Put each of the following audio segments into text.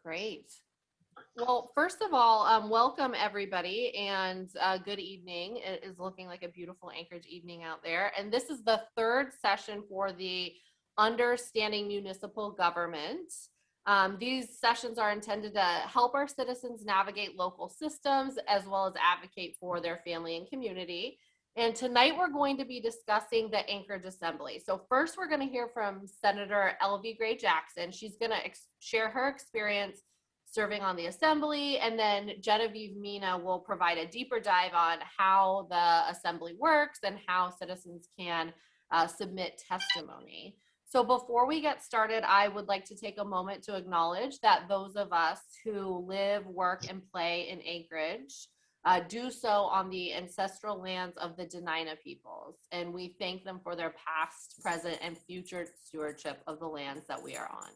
Great. Well, first of all, welcome everybody and good evening. It is looking like a beautiful Anchorage evening out there. And this is the third session for the Understanding Municipal Government. These sessions are intended to help our citizens navigate local systems as well as advocate for their family and community. And tonight we're going to be discussing the Anchorage Assembly. So first we're going to hear from Senator Elvi Gray Jackson. She's going to share her experience serving on the Assembly, and then Genevieve Mina will provide a deeper dive on how the Assembly works and how citizens can submit testimony. So before we get started, I would like to take a moment to acknowledge that those of us who live, work, and play in Anchorage do so on the ancestral lands of the Dena'ina peoples, and we thank them for their past, present, and future stewardship of the lands that we are on.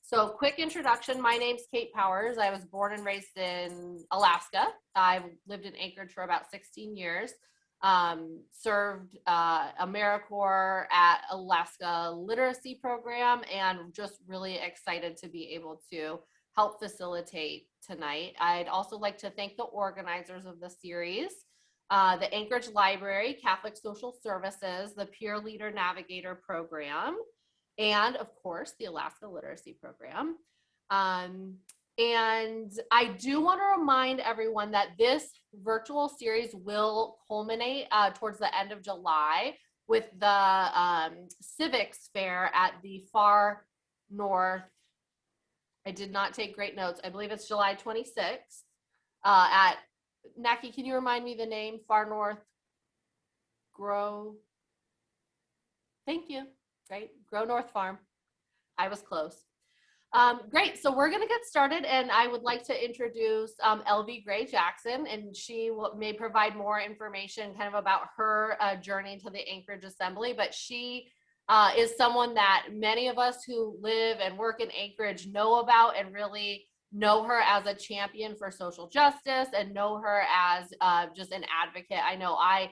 So quick introduction, my name's Kate Powers. I was born and raised in Alaska. I lived in Anchorage for about 16 years, served AmeriCorps at Alaska Literacy Program, and just really excited to be able to help facilitate tonight. I'd also like to thank the organizers of the series, the Anchorage Library, Catholic Social Services, the Peer Leader Navigator Program, and of course, the Alaska Literacy Program. And I do want to remind everyone that this virtual series will culminate towards the end of July with the civics fair at the far north. I did not take great notes. I believe it's July 26th at, Naki, can you remind me the name? Far North Grow. Thank you. Right? Grow North Farm. I was close. Great. So we're going to get started, and I would like to introduce Elvi Gray Jackson, and she may provide more information kind of about her journey to the Anchorage Assembly, but she is someone that many of us who live and work in Anchorage know about and really know her as a champion for social justice and know her as just an advocate. I know I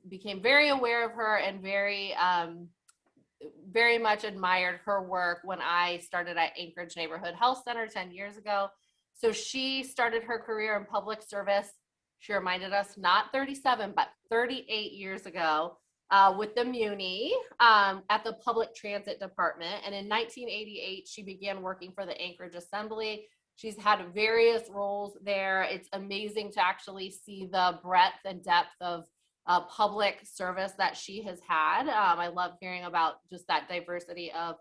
became very aware of her and very much admired her work when I started at Anchorage Neighborhood Health Center 10 years ago. So she started her career in public service. She reminded us not 37, but 38 years ago with the Muni at the Public Transit Department. And in 1988, she began working for the Anchorage Assembly. She's had various roles there. It's amazing to actually see the breadth and depth of public service that she has had. I love hearing about just that diversity of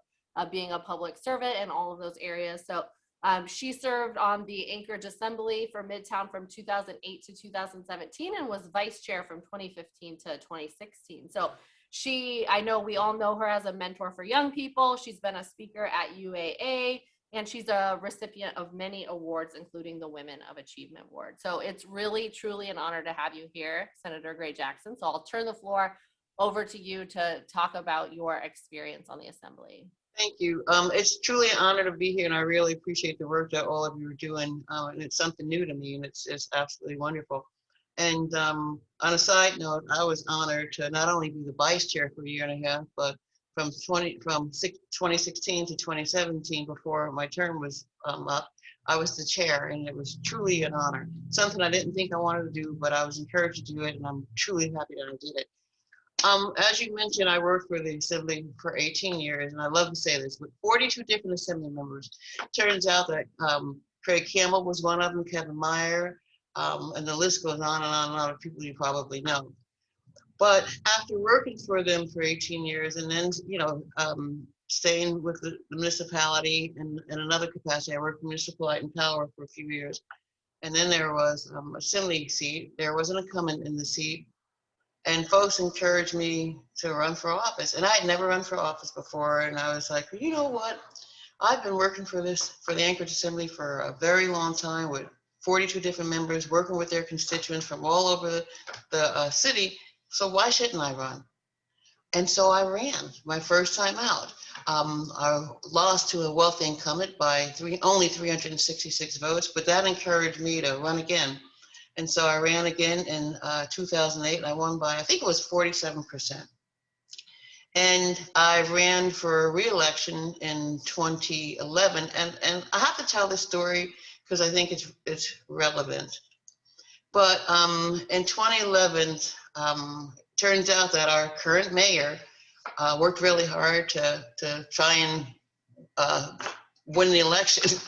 being a public servant in all of those areas. So she served on the Anchorage Assembly for Midtown from 2008 to 2017 and was vice chair from 2015 to 2016. So I know we all know her as a mentor for young people. She's been a speaker at UAA, and she's a recipient of many awards, including the Women of Achievement Award. So it's really, truly an honor to have you here, Senator Gray Jackson. So I'll turn the floor over to you to talk about your experience on the Assembly. Thank you. It's truly an honor to be here, and I really appreciate the work that all of you are doing. And it's something new to me, and it's absolutely wonderful. And on a side note, I was honored to not only be the vice chair for a year and a half, but from 2016 to 2017, before my term was up, I was the chair, and it was truly an honor. Something I didn't think I wanted to do, but I was encouraged to do it, and I'm truly happy that I did it. As you mentioned, I worked for the Assembly for 18 years, and I love to say this, with 42 different Assembly members. Turns out that Craig Campbell was one of them, Kevin Meyer, and the list goes on and on and on of people you probably know. But after working for them for 18 years and then, staying with the municipality in another capacity, I worked for Municipal Light and Power for a few years. And then there was Assembly seat. There was an incumbent in the seat. And folks encouraged me to run for office. And I had never run for office before. And I was like, you know what? I've been working for the Anchorage Assembly for a very long time with 42 different members, working with their constituents from all over the city. So why shouldn't I run? And so I ran my first time out. I lost to a wealthy incumbent by only 366 votes, but that encouraged me to run again. And so I ran again in 2008, and I won by, I think it was 47%. And I ran for re-election in 2011. And I have to tell this story because I think it's relevant. But in 2011, turns out that our current mayor worked really hard to try and win the election.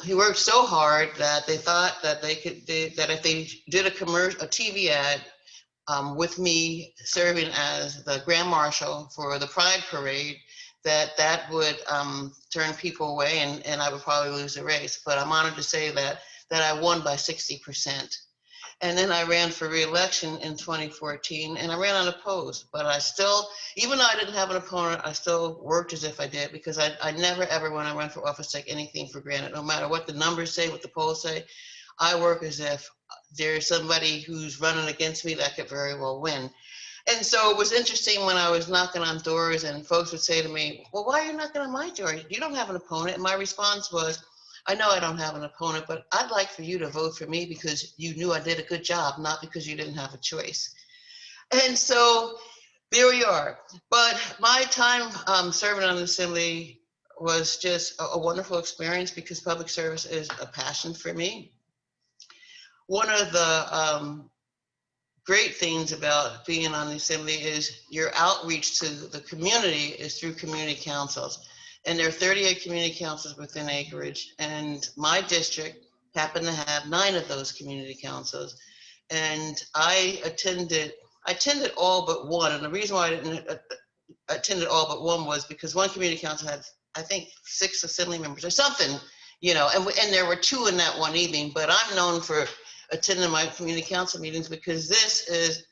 He worked so hard that they thought that that if they did a TV ad with me serving as the Grand Marshal for the Pride Parade, that would turn people away, and I would probably lose the race. But I'm honored to say that I won by 60%. And then I ran for re-election in 2014, and I ran unopposed. But I still, even though I didn't have an opponent, I still worked as if I did, because I never, ever, when I run for office, take anything for granted. No matter what the numbers say, what the polls say, I work as if there's somebody who's running against me that could very well win. And so it was interesting when I was knocking on doors and folks would say to me, well, why are you knocking on my door? You don't have an opponent. And my response was, I know I don't have an opponent, but I'd like for you to vote for me because you knew I did a good job, not because you didn't have a choice. And so there we are. But my time serving on the Assembly was just a wonderful experience because public service is a passion for me. One of the great things about being on the Assembly is your outreach to the community is through community councils. And there are 38 community councils within Anchorage, and my district happened to have 9 of those community councils. And I attended all but one. And the reason why I didn't attend all but one was because one community council had, I think, 6 assembly members or something, and there were 2 in that one evening. But I'm known for attending my community council meetings because this is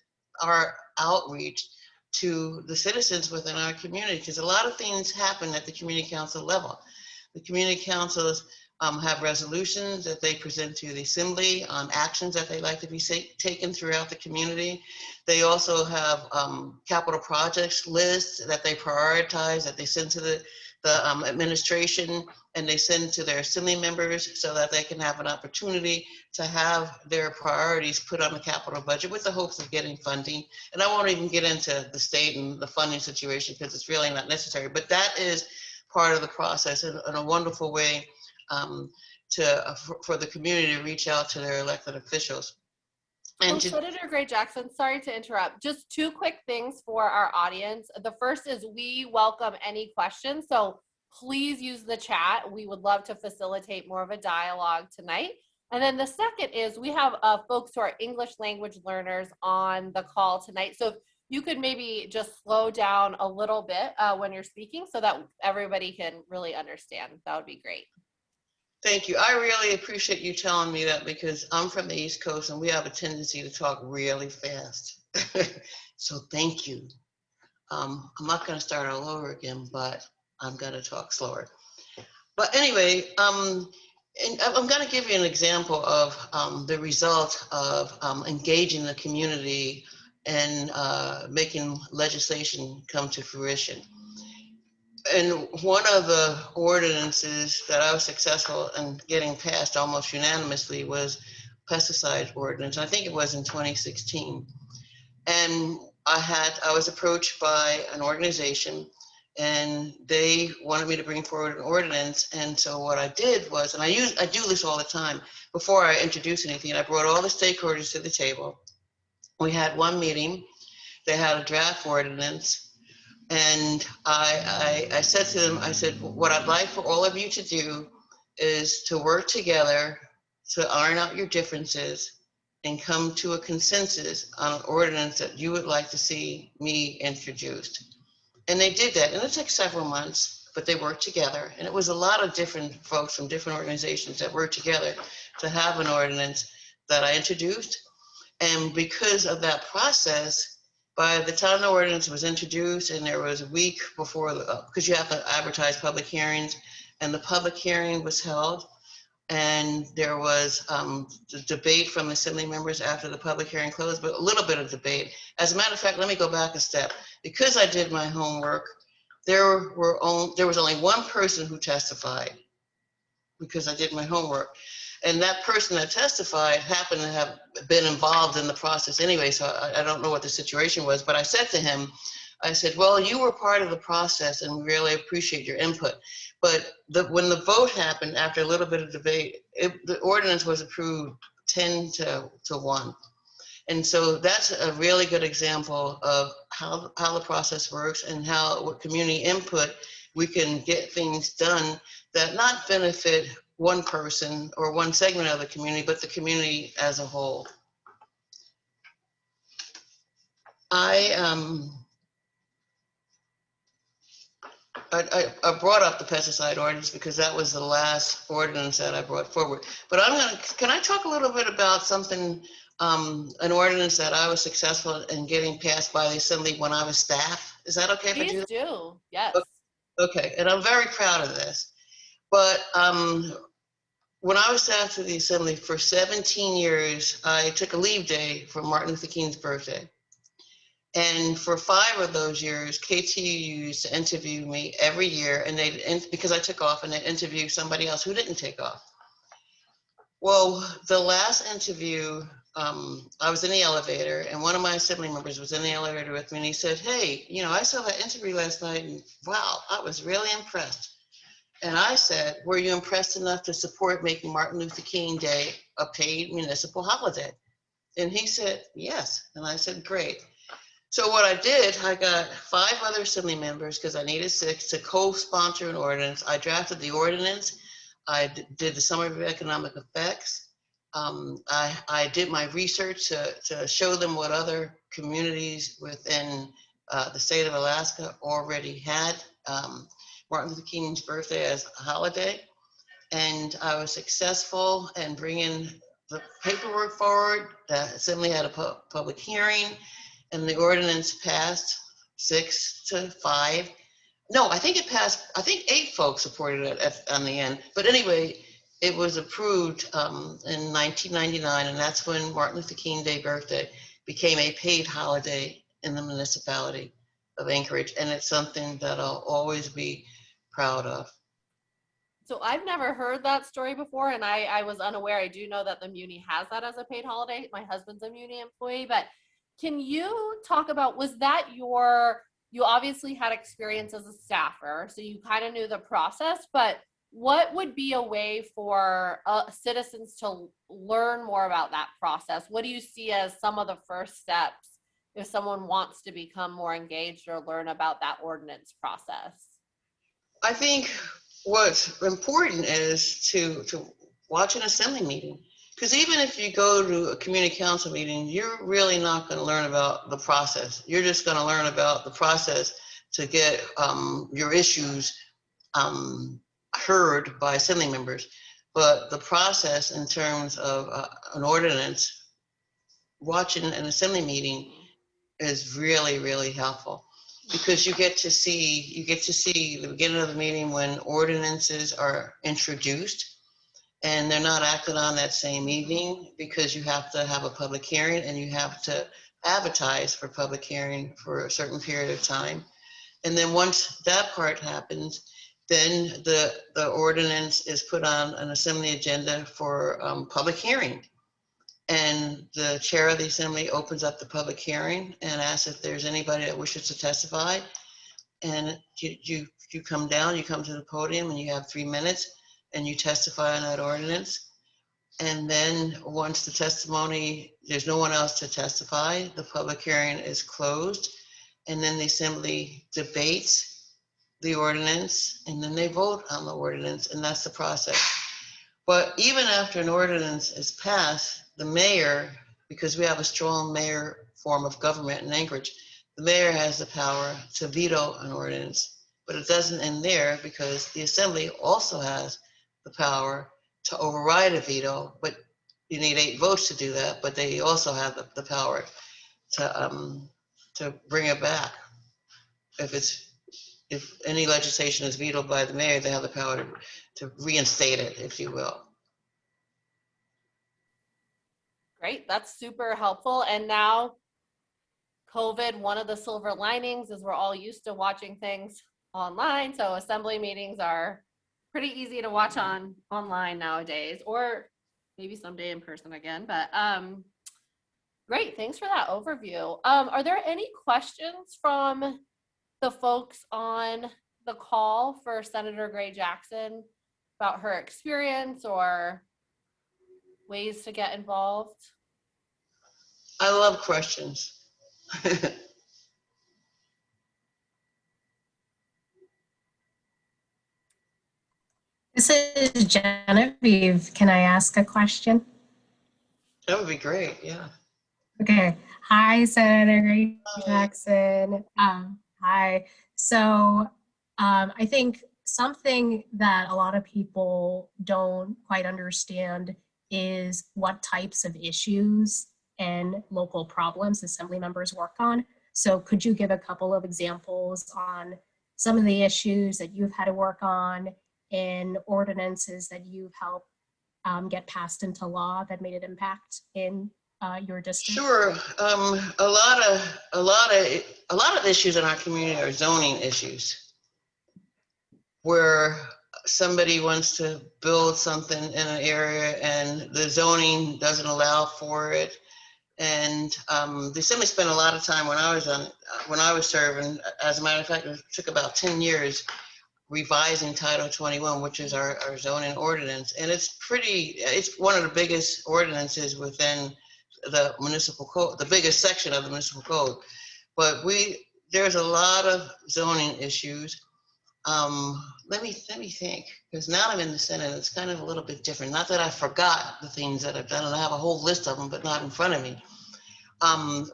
our outreach to the citizens within our community, because a lot of things happen at the community council level. The community councils have resolutions that they present to the Assembly on actions that they like to be taken throughout the community. They also have capital projects lists that they prioritize, that they send to the administration, and they send to their Assembly members so that they can have an opportunity to have their priorities put on the capital budget with the hopes of getting funding. And I won't even get into the state and the funding situation because it's really not necessary, but that is part of the process in a wonderful way for the community to reach out to their elected officials. And Senator Gray Jackson, sorry to interrupt. Just 2 quick things for our audience. The first is we welcome any questions, so please use the chat. We would love to facilitate more of a dialogue tonight. And then the second is we have folks who are English language learners on the call tonight. So if you could maybe just slow down a little bit when you're speaking so that everybody can really understand, that would be great. Thank you. I really appreciate you telling me that because I'm from the East Coast and we have a tendency to talk really fast. So thank you. I'm not going to start all over again, but I'm going to talk slower. But anyway, and I'm going to give you an example of the result of engaging the community and making legislation come to fruition. And one of the ordinances that I was successful in getting passed almost unanimously was pesticide ordinance. I think it was in 2016. And I was approached by an organization and they wanted me to bring forward an ordinance. And so what I did was, and I do this all the time, before I introduce anything, I brought all the stakeholders to the table. We had one meeting, they had a draft ordinance. And I said to them, I said, what I'd like for all of you to do is to work together to iron out your differences and come to a consensus on an ordinance that you would like to see me introduced. And they did that, and it took several months, but they worked together. And it was a lot of different folks from different organizations that worked together to have an ordinance that I introduced. And because of that process, by the time the ordinance was introduced, and there was a week before, because you have to advertise public hearings, and the public hearing was held, and there was the debate from Assembly members after the public hearing closed, but a little bit of debate. As a matter of fact, let me go back a step. Because I did my homework, there was only one person who testified because I did my homework. And that person that testified happened to have been involved in the process anyway, so I don't know what the situation was, but I said to him, I said, well, you were part of the process and we really appreciate your input. But when the vote happened, after a little bit of debate, the ordinance was approved 10 to 1. And so that's a really good example of how the process works and how with community input, we can get things done that not benefit one person or one segment of the community, but the community as a whole. I brought up the pesticide ordinance because that was the last ordinance that I brought forward. But can I talk a little bit about something, an ordinance that I was successful in getting passed by the Assembly when I was staff? Is that okay if I do Please that? do. Yes. Okay, and I'm very proud of this. But when I was staff to the Assembly for 17 years, I took a leave day for Martin Luther King's birthday. And for 5 of those years, KTU used to interview me every year, and because I took off, and they'd interview somebody else who didn't take off. Well, the last interview, I was in the elevator, and one of my Assembly members was in the elevator with me, and he said, hey, I saw that interview last night, and wow, I was really impressed. And I said, were you impressed enough to support making Martin Luther King Day a paid municipal holiday? And he said, yes. And I said, great. So what I did, I got 5 other Assembly members, because I needed 6, to co-sponsor an ordinance. I drafted the ordinance. I did the summary of economic effects. I did my research to show them what other communities within the state of Alaska already had Martin Luther King's birthday as a holiday. And I was successful in bringing the paperwork forward. The Assembly had a public hearing. And the ordinance passed 6 to 5. No, I think it passed, I think 8 folks supported it on the end. But anyway, it was approved in 1999, and that's when Martin Luther King Day birthday became a paid holiday in the municipality of Anchorage. And it's something that I'll always be proud of. So I've never heard that story before, and I was unaware. I do know that the Muni has that as a paid holiday. My husband's a Muni employee, but can you talk about, was that you obviously had experience as a staffer, so you kind of knew the process, but what would be a way for citizens to learn more about that process? What do you see as some of the first steps if someone wants to become more engaged or learn about that ordinance process? I think what's important is to watch an Assembly meeting. Because even if you go to a community council meeting, you're really not going to learn about the process. You're just going to learn about the process to get your issues heard by Assembly members. But the process in terms of an ordinance, watching an Assembly meeting is really, really helpful. Because you get to see the beginning of the meeting when ordinances are introduced. And they're not acted on that same evening because you have to have a public hearing and you have to advertise for public hearing for a certain period of time. And then once that part happens, then the ordinance is put on an Assembly agenda for public hearing. And the chair of the Assembly opens up the public hearing and asks if there's anybody that wishes to testify. And you come down, you come to the podium and you have 3 minutes. And you testify on that ordinance. And then once the testimony, there's no one else to testify, the public hearing is closed. And then the Assembly debates the ordinance and then they vote on the ordinance, and that's the process. But even after an ordinance is passed, the mayor, because we have a strong mayor form of government in Anchorage, the mayor has the power to veto an ordinance. But it doesn't end there because the Assembly also has the power to override a veto, but you need 8 votes to do that. But they also have the power to bring it back. If any legislation is vetoed by the mayor, they have the power to reinstate it, if you will. Great, that's super helpful. And now COVID, one of the silver linings is we're all used to watching things online. So Assembly meetings are pretty easy to watch online nowadays, or maybe someday in person again. But great, thanks for that overview. Are there any questions from the folks on the call for Senator Gray Jackson about her experience or ways to get involved? I love questions. This is Genevieve. Can I ask a question? That would be great, yeah. Okay. Hi, Senator Gray Jackson. Hi. So I think something that a lot of people don't quite understand is what types of issues and local problems assembly members work on. So could you give a couple of examples on some of the issues that you've had to work on and ordinances that you've helped get passed into law that made an impact in your district? Sure. A lot of issues in our community are zoning issues, where somebody wants to build something in an area and the zoning doesn't allow for it. And the Assembly spent a lot of time when I was serving. As a matter of fact, it took about 10 years revising Title 21, which is our zoning ordinance. And it's one of the biggest ordinances within the municipal code, the biggest section of the municipal code. But there's a lot of zoning issues. Let me think, because now I'm in the Senate, it's kind of a little bit different. Not that I forgot the things that I've done, and I have a whole list of them, but not in front of me.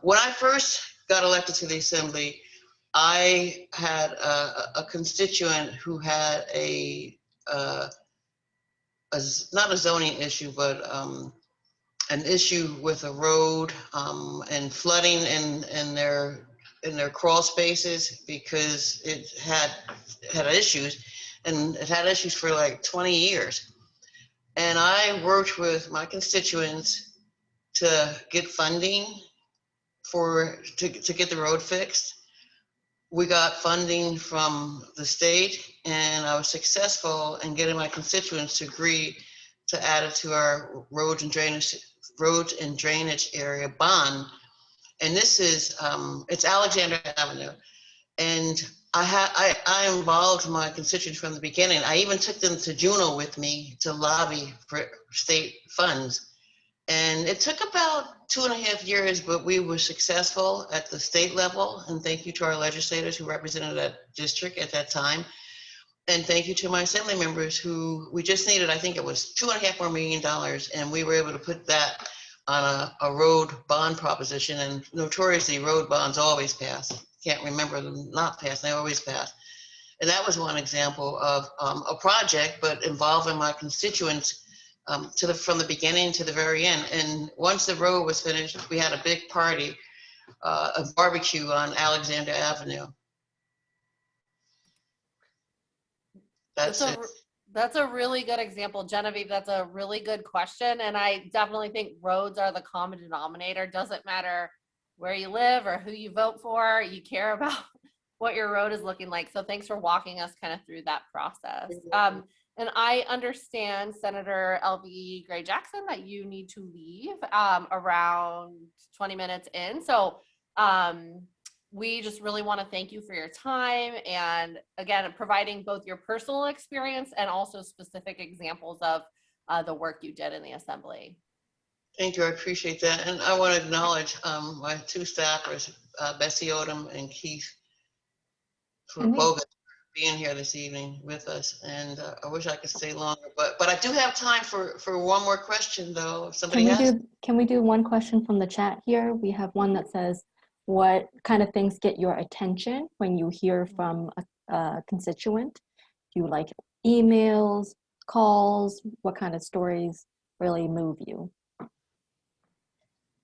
When I first got elected to the Assembly, I had a constituent who had not a zoning issue, but an issue with a road and flooding in their crawl spaces, because it had issues, and it had issues for like 20 years. And I worked with my constituents to get funding to get the road fixed. We got funding from the state, and I was successful in getting my constituents to agree to add it to our roads and drainage area bond. And this is it's Alexander Avenue, and I involved my constituents from the beginning. I even took them to Juneau with me to lobby for state funds. And it took about 2.5 years, but we were successful at the state level. And thank you to our legislators who represented that district at that time. And thank you to my assembly members who we just needed, I think it was $2.5 million more, and we were able to put that on a road bond proposition. And notoriously, road bonds always pass. Can't remember them not pass, they always pass. And that was one example of a project, but involving my constituents from the beginning to the very end. And once the road was finished, we had a big party, a barbecue on Alexander Avenue. That's it. That's a really good example, Genevieve. That's a really good question. And I definitely think roads are the common denominator. Doesn't matter where you live or who you vote for, you care about what your road is looking like. So thanks for walking us kind of through that process. And I understand, Senator Elvi Gray Jackson, that you need to leave around 20 minutes in. So we just really want to thank you for your time, and again, providing both your personal experience and also specific examples of the work you did in the Assembly. Thank you, I appreciate that. And I want to acknowledge my two staffers, Bessie Odom and Keith, for both being here this evening with us. And I wish I could stay longer, but I do have time for one more question, though. If somebody Can we do one question from the chat here? We have one that says, what kind of things get your attention when you hear from a constituent? Do you like emails, calls? What kind of stories really move you?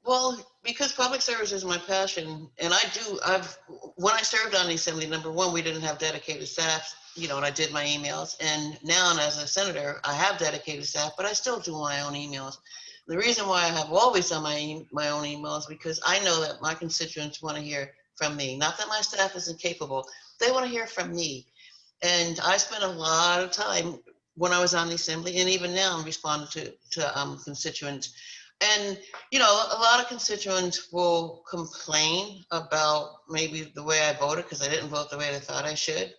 Well, because public service is my passion, and when I served on the Assembly, number one, we didn't have dedicated staff, and I did my emails. And now, as a senator, I have dedicated staff, but I still do my own emails. The reason why I have always done my own emails, because I know that my constituents want to hear from me. Not that my staff isn't capable, they want to hear from me. And I spent a lot of time when I was on the Assembly, and even now I'm responding to constituents. And, you know, a lot of constituents will complain about maybe the way I voted because I didn't vote the way they thought I should.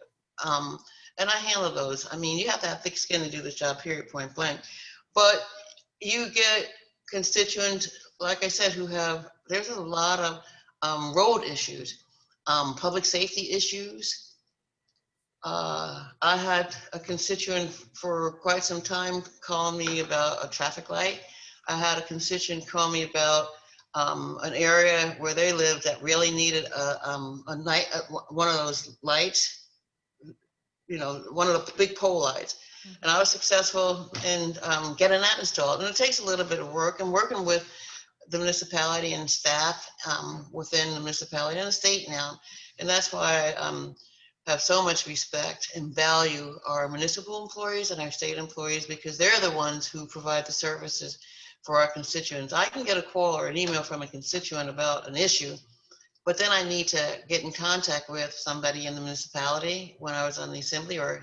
And I handle those. I mean, you have to have thick skin to do this job, period, point blank. But you get constituents, like I said, who have, there's a lot of road issues, public safety issues. I had a constituent for quite some time call me about a traffic light. I had a constituent call me about an area where they lived that really needed one of those lights, you know, one of the big pole lights. And I was successful in getting that installed. And it takes a little bit of work, and working with the municipality and staff within the municipality and the state now. And that's why I have so much respect and value our municipal employees and our state employees, because they're the ones who provide the services for our constituents. I can get a call or an email from a constituent about an issue, but then I need to get in contact with somebody in the municipality when I was on the assembly, or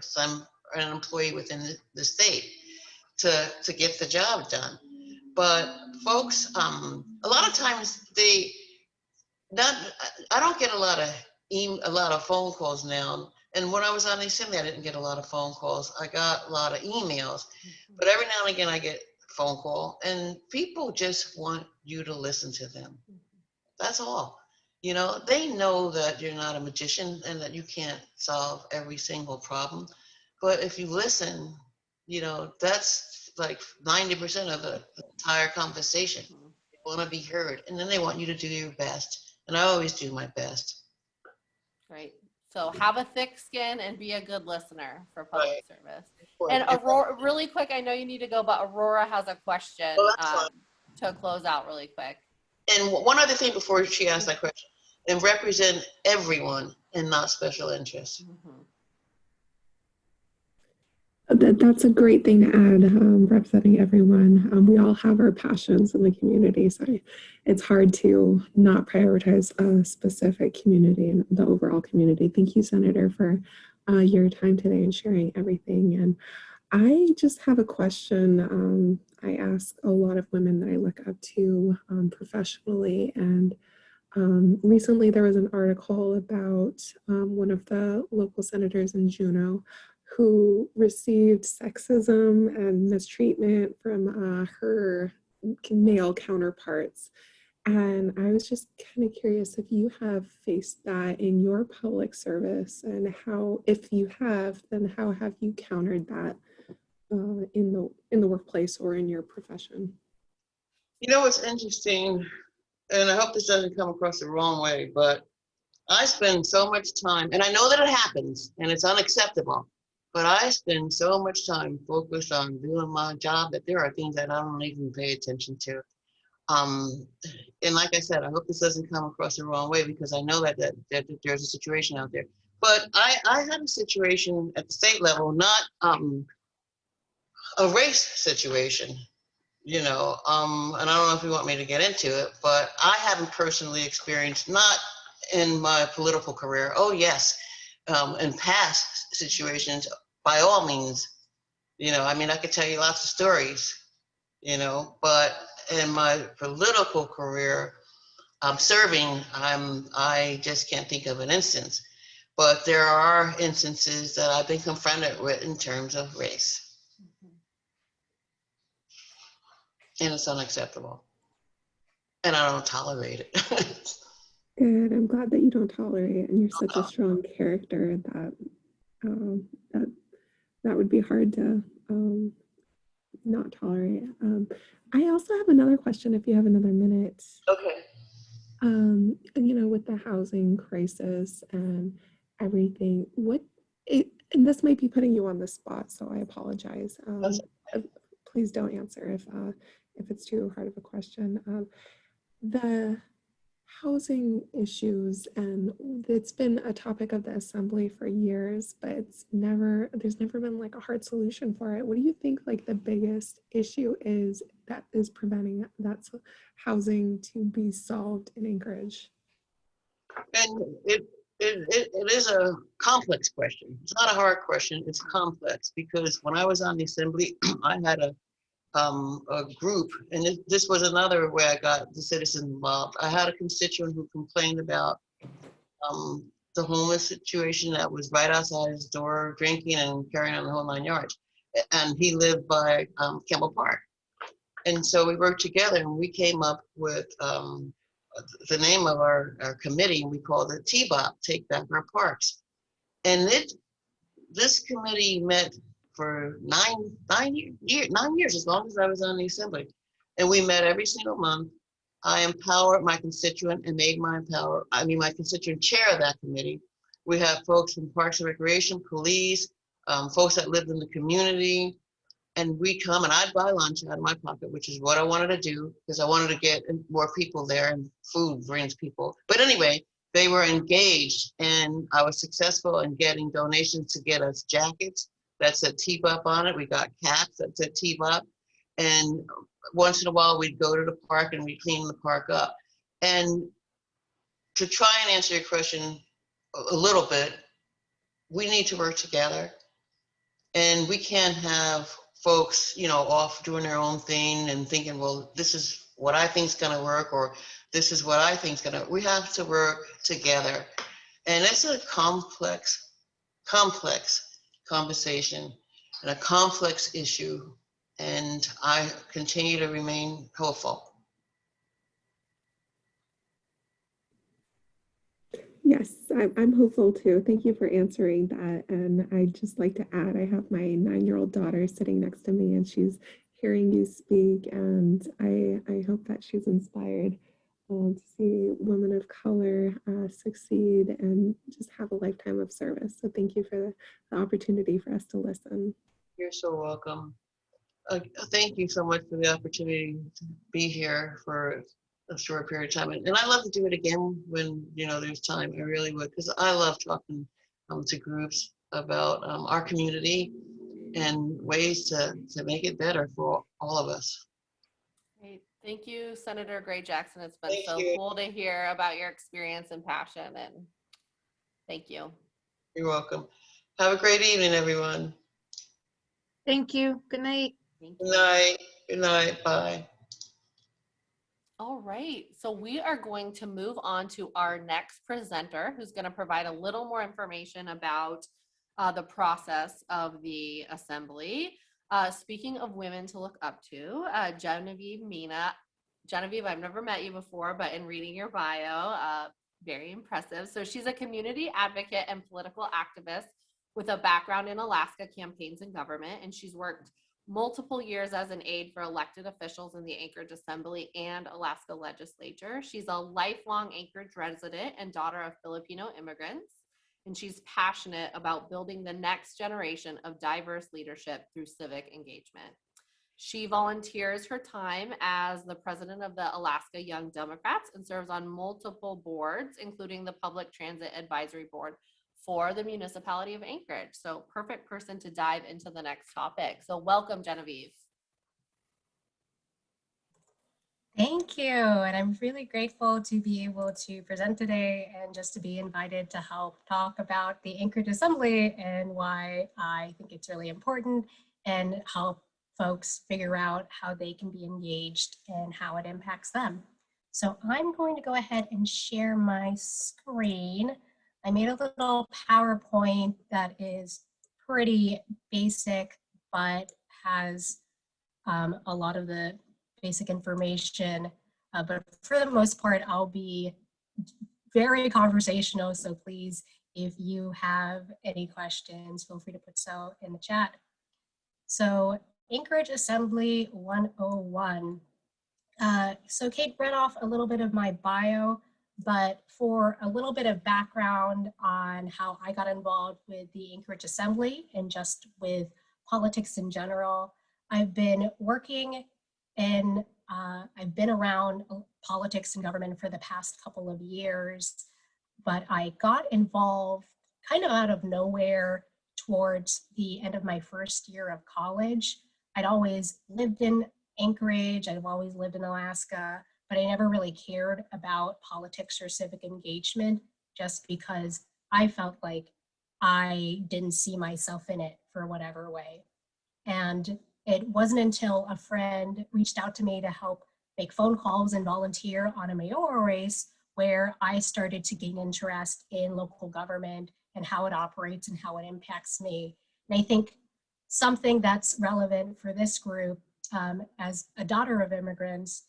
an employee within the state to get the job done. But folks, a lot of times I don't get a lot of phone calls now. And when I was on the assembly, I didn't get a lot of phone calls. I got a lot of emails, but every now and again I get a phone call, and people just want you to listen to them. That's all. You know, they know that you're not a magician and that you can't solve every single problem. But if you listen, you know, that's like 90% of the entire conversation. They want to be heard, and then they want you to do your best. And I always do my best. Great. So have a thick skin and be a good listener for public service. And Well, Aurora, really quick, I know you need to go, but Aurora has a question to close out really quick. And one other thing before she asks that question, and represent everyone and not special interests. That's a great thing to add, representing everyone. We all have our passions in the community, so it's hard to not prioritize a specific community and the overall community. Thank you, Senator, for your time today and sharing everything. And I just have a question. I ask a lot of women that I look up to professionally, and recently there was an article about one of the local senators in Juneau who received sexism and mistreatment from her male counterparts. And I was just kind of curious if you have faced that in your public service, and how, if you have, then how have you countered that in the workplace or in your profession? You know, what's interesting, and I hope this doesn't come across the wrong way, but I spend so much time, and I know that it happens and it's unacceptable, but I spend so much time focused on doing my job that there are things that I don't even pay attention to. And like I said, I hope this doesn't come across the wrong way, because I know that there's a situation out there. But I had a situation at the state level, not a race situation, you know, and I don't know if you want me to get into it, but I haven't personally experienced, not in my political career, oh yes, in past situations, by all means, you know, I mean, I could tell you lots of stories, you know, but in my political career, serving, I just can't think of an instance. But there are instances that I've been confronted with in terms of race. And it's unacceptable. And I don't tolerate it. Good. I'm glad that you don't tolerate it, and you're such a strong character that that would be hard to not tolerate. I also have another question, if you have another minute. Okay. You know, with the housing crisis and everything, and this might be putting you on the spot, so I apologize. Please don't answer if it's too hard of a question. The housing issues, and it's been a topic of the assembly for years, but there's never been like a hard solution for it. What do you think like the biggest issue is that is preventing that housing to be solved in Anchorage? And it is a complex question. It's not a hard question, it's complex, because when I was on the assembly, I had a a group, and this was another way I got the citizens involved. I had a constituent who complained about the homeless situation that was right outside his door, drinking and carrying on the whole 9 yards. And he lived by Campbell Park. And so we worked together and we came up with the name of our committee, and we called it TBOP, Take Back Our Parks. And this committee met for 9 years, as long as I was on the assembly. And we met every single month. I empowered my constituent and made my constituent chair of that committee. We have folks from Parks and Recreation, police, folks that lived in the community, and we come and I'd buy lunch out of my pocket, which is what I wanted to do because I wanted to get more people there, and food brings people. But anyway, they were engaged, and I was successful in getting donations to get us jackets that said T-Bop on it. We got caps that said T-Bop. And once in a while, we'd go to the park and we'd clean the park up. And to try and answer your question a little bit, we need to work together. And we can't have folks, off doing their own thing and thinking, well, this is what I think is going to work, or this is what I think is going to. We have to work together. And it's a complex conversation and a complex issue. And I continue to remain hopeful. Yes, I'm hopeful too. Thank you for answering that. And I'd just like to add, I have my 9-year-old daughter sitting next to me, and she's hearing you speak. And I hope that she's inspired to see women of color succeed and just have a lifetime of service. So thank you for the opportunity for us to listen. You're so welcome. Thank you so much for the opportunity to be here for a short period of time. And I'd love to do it again when, there's time. I really would, because I love talking to groups about our community and ways to make it better for all of us. Great. Thank you, Senator Gray Jackson. It's been Thank so you. cool to hear about your experience and passion, and thank you. You're welcome. Have a great evening, everyone. Thank you. Good night. Thank Good you. night. Good night. Bye. All right, so we are going to move on to our next presenter, who's going to provide a little more information about the process of the assembly. Speaking of women to look up to, Genevieve Mina. Genevieve, I've never met you before, but in reading your bio, very impressive. So she's a community advocate and political activist with a background in Alaska campaigns and government, and she's worked multiple years as an aide for elected officials in the Anchorage Assembly and Alaska legislature. She's a lifelong Anchorage resident and daughter of Filipino immigrants, and she's passionate about building the next generation of diverse leadership through civic engagement. She volunteers her time as the president of the Alaska Young Democrats and serves on multiple boards, including the Public Transit Advisory Board for the municipality of Anchorage. So perfect person to dive into the next topic. So welcome, Genevieve. Thank you. And I'm really grateful to be able to present today and just to be invited to help talk about the Anchorage Assembly and why I think it's really important, and help folks figure out how they can be engaged and how it impacts them. So I'm going to go ahead and share my screen. I made a little PowerPoint that is pretty basic, but has a lot of the basic information. But for the most part, I'll be very conversational. So please, if you have any questions, feel free to put so in the chat. So Anchorage Assembly 101. So Kate read off a little bit of my bio, but for a little bit of background on how I got involved with the Anchorage Assembly and just with politics in general, I've been working in, I've been around politics and government for the past couple of years, but I got involved kind of out of nowhere towards the end of my first year of college. I'd always lived in Anchorage, I've always lived in Alaska, but I never really cared about politics or civic engagement just because I felt like I didn't see myself in it for whatever way. And it wasn't until a friend reached out to me to help make phone calls and volunteer on a mayoral race where I started to gain interest in local government and how it operates and how it impacts me. And I think something that's relevant for this group, as a daughter of immigrants,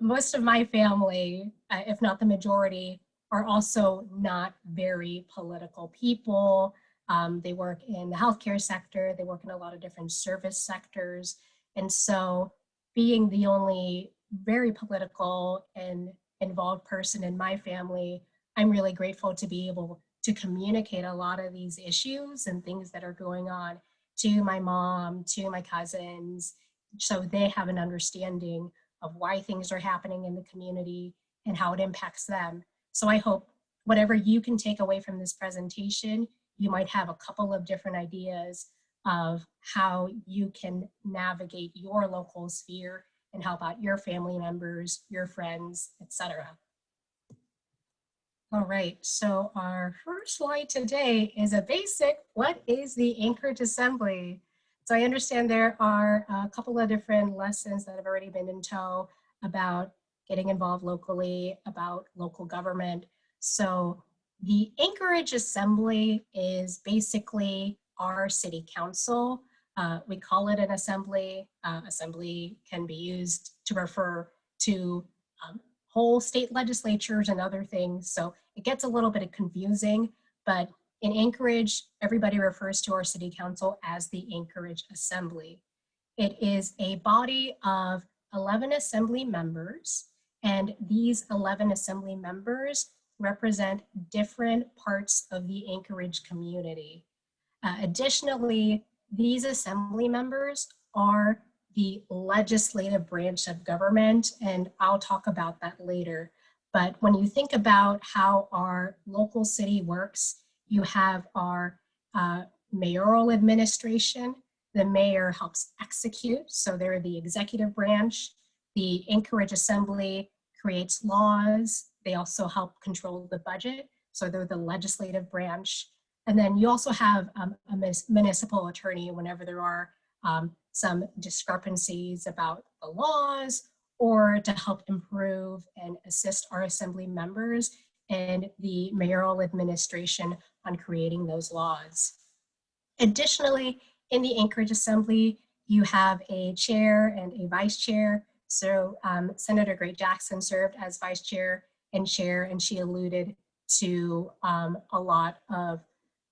most of my family, if not the majority, are also not very political people. They work in the healthcare sector, they work in a lot of different service sectors. And so being the only very political and involved person in my family, I'm really grateful to be able to communicate a lot of these issues and things that are going on to my mom, to my cousins, so they have an understanding of why things are happening in the community and how it impacts them. So I hope whatever you can take away from this presentation, you might have a couple of different ideas of how you can navigate your local sphere and help out your family members, your friends, etc. All right, so our first slide today is a basic, what is the Anchorage Assembly? So I understand there are a couple of different lessons that have already been in tow about getting involved locally, about local government. So the Anchorage Assembly is basically our city council. We call it an assembly. Assembly can be used to refer to whole state legislatures and other things. So it gets a little bit confusing, but in Anchorage, everybody refers to our city council as the Anchorage Assembly. It is a body of 11 assembly members, and these 11 assembly members represent different parts of the Anchorage community. Additionally, these assembly members are the legislative branch of government, and I'll talk about that later. But when you think about how our local city works, you have our mayoral administration. The mayor helps execute, so they're the executive branch. The Anchorage Assembly creates laws. They also help control the budget, so they're the legislative branch. And then you also have a municipal attorney whenever there are some discrepancies about the laws, or to help improve and assist our assembly members and the mayoral administration on creating those laws. Additionally, in the Anchorage Assembly, you have a chair and a vice chair. So Senator Gray Jackson served as vice chair, and she alluded to a lot of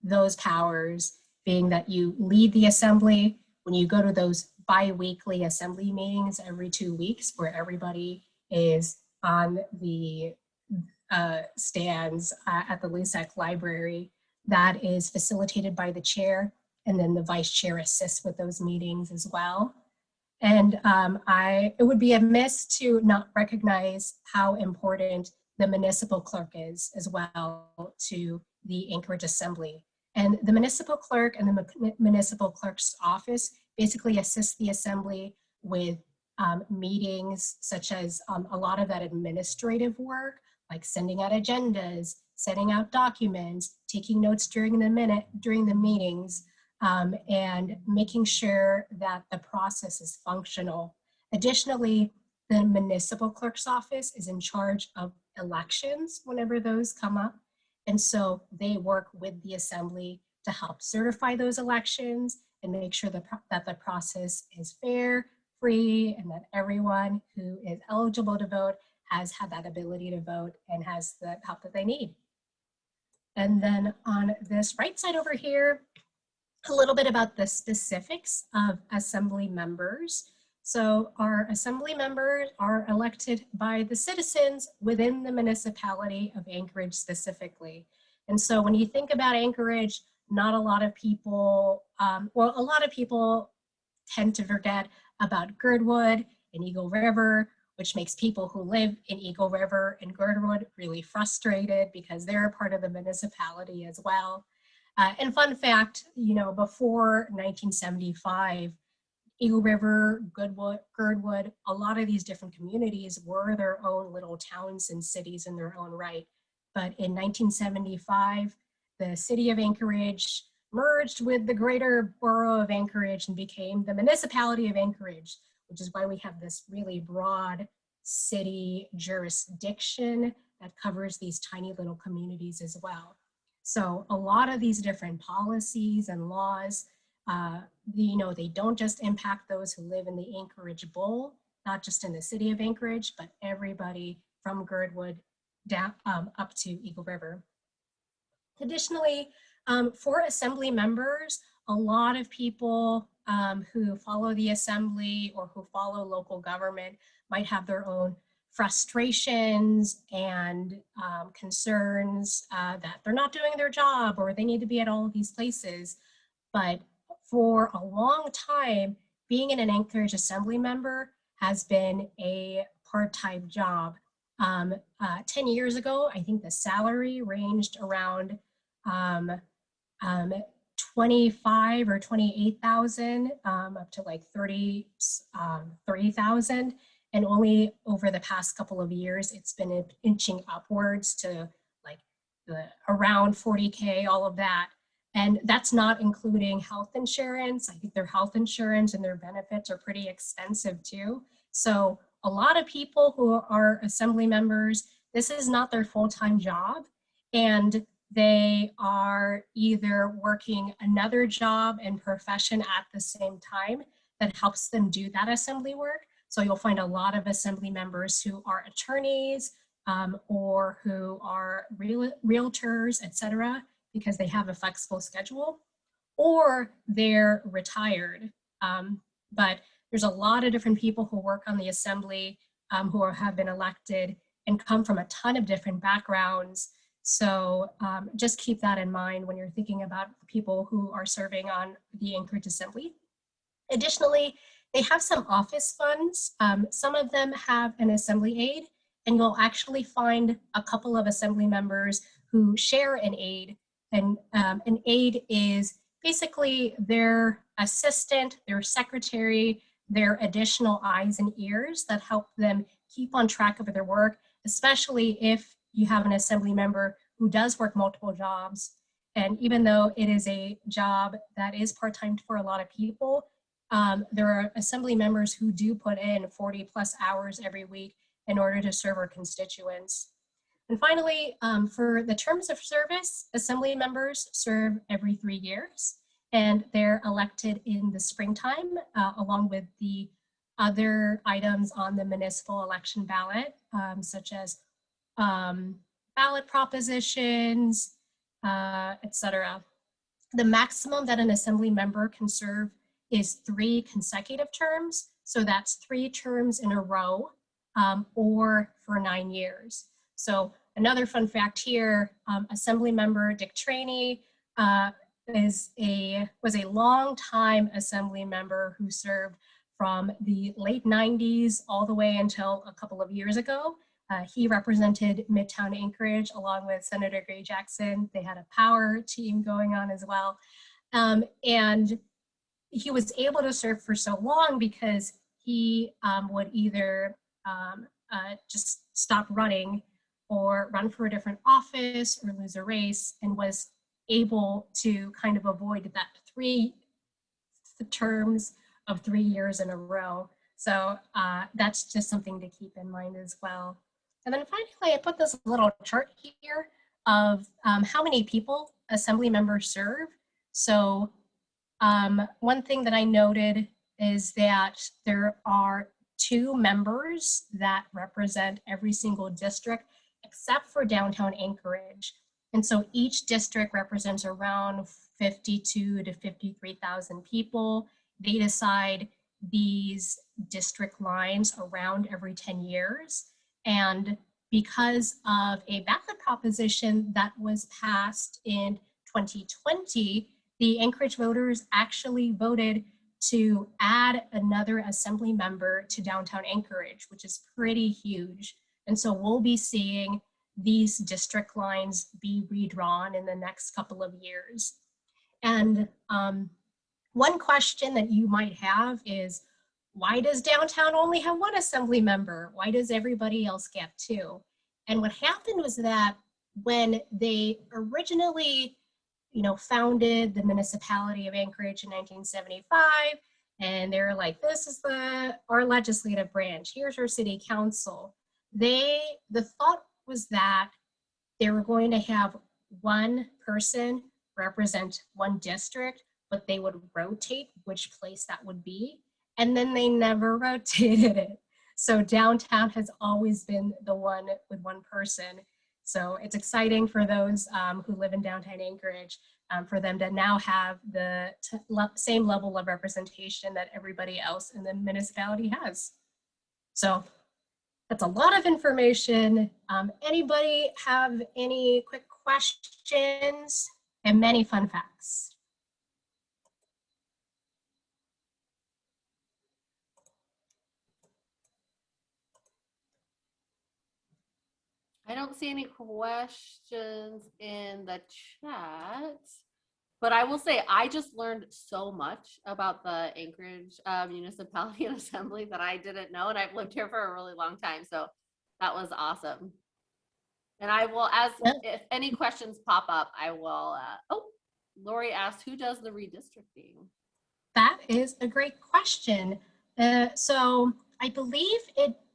those powers, being that you lead the assembly. When you go to those bi-weekly assembly meetings every 2 weeks, where everybody is on the stands at the LUSAC library, that is facilitated by the chair, and then the vice chair assists with those meetings as well. And it would be amiss to not recognize how important the municipal clerk is as well to the Anchorage Assembly. And the municipal clerk and the municipal clerk's office basically assist the assembly with meetings, such as a lot of that administrative work, like sending out agendas, setting out documents, taking notes during the meetings, and making sure that the process is functional. Additionally, the municipal clerk's office is in charge of elections whenever those come up. And so they work with the assembly to help certify those elections and make sure that the process is fair, free, and that everyone who is eligible to vote has had that ability to vote and has the help that they need. And then on this right side over here, a little bit about the specifics of assembly members. So our assembly members are elected by the citizens within the municipality of Anchorage specifically. And so when you think about Anchorage, not a lot of people, a lot of people tend to forget about Girdwood and Eagle River, which makes people who live in Eagle River and Girdwood really frustrated because they're a part of the municipality as well. And fun fact, before 1975, Eagle River, Girdwood, a lot of these different communities were their own little towns and cities in their own right. But in 1975, the city of Anchorage merged with the greater borough of Anchorage and became the municipality of Anchorage, which is why we have this really broad city jurisdiction that covers these tiny little communities as well. So a lot of these different policies and laws, they don't just impact those who live in the Anchorage Bowl, not just in the city of Anchorage, but everybody from Girdwood down up to Eagle River. Additionally, for assembly members, a lot of people who follow the assembly or who follow local government might have their own frustrations and concerns that they're not doing their job or they need to be at all of these places. But for a long time, being an Anchorage Assembly member has been a part-time job. 10 years ago, I think the salary ranged around 25 or 28,000 up to like 30,000. And only over the past couple of years, it's been inching upwards to like around 40K, all of that. And that's not including health insurance. I think their health insurance and their benefits are pretty expensive too. So a lot of people who are assembly members, this is not their full-time job. And they are either working another job and profession at the same time that helps them do that assembly work. So you'll find a lot of assembly members who are attorneys or who are realtors, etc., because they have a flexible schedule, or they're retired. But there's a lot of different people who work on the assembly who have been elected and come from a ton of different backgrounds. So just keep that in mind when you're thinking about people who are serving on the Anchorage Assembly. Additionally, they have some office funds. Some of them have an assembly aide, and you'll actually find a couple of assembly members who share an aide. And an aide is basically their assistant, their secretary, their additional eyes and ears that help them keep on track of their work, especially if you have an assembly member who does work multiple jobs. And even though it is a job that is part-time for a lot of people, there are assembly members who do put in 40+ hours every week in order to serve our constituents. And finally, for the terms of service, assembly members serve every 3 years, and they're elected in the springtime, along with the other items on the municipal election ballot, such as ballot propositions, etc. The maximum that an assembly member can serve is 3 consecutive terms. So that's 3 terms in a row or for 9 years. So another fun fact here, Assembly Member Dick Traney was a long time Assembly member who served from the late 90s all the way until a couple of years ago. He represented Midtown Anchorage along with Senator Gray Jackson. They had a power team going on as well. And he was able to serve for so long because he would either just stop running or run for a different office or lose a race, and was able to kind of avoid that 3 terms of 3 years in a row. So that's just something to keep in mind as well. And then finally, I put this little chart here of how many people assembly members serve. So one thing that I noted is that there are 2 members that represent every single district except for downtown Anchorage. And so each district represents around 52 to 53,000 people. They decide these district lines around every 10 years. And because of a ballot proposition that was passed in 2020, the Anchorage voters actually voted to add another assembly member to downtown Anchorage, which is pretty huge. And so we'll be seeing these district lines be redrawn in the next couple of years. And one question that you might have is, why does downtown only have 1 assembly member? Why does everybody else get 2? And what happened was that when they originally founded the municipality of Anchorage in 1975. And they're like, this is our legislative branch. Here's our city council. The thought was that they were going to have one person represent one district, but they would rotate which place that would be. And then they never rotated it. So downtown has always been the one with one person. So it's exciting for those who live in downtown Anchorage for them to now have the same level of representation that everybody else in the municipality has. So that's a lot of information. Anybody have any quick questions and many fun facts? I don't see any questions in the chat, but I will say I just learned so much about the Anchorage Municipality and Assembly that I didn't know, and I've lived here for a really long time, so that was awesome. And I will, if any questions pop up, I will, Lori asked, who does the redistricting? That is a great question. So I believe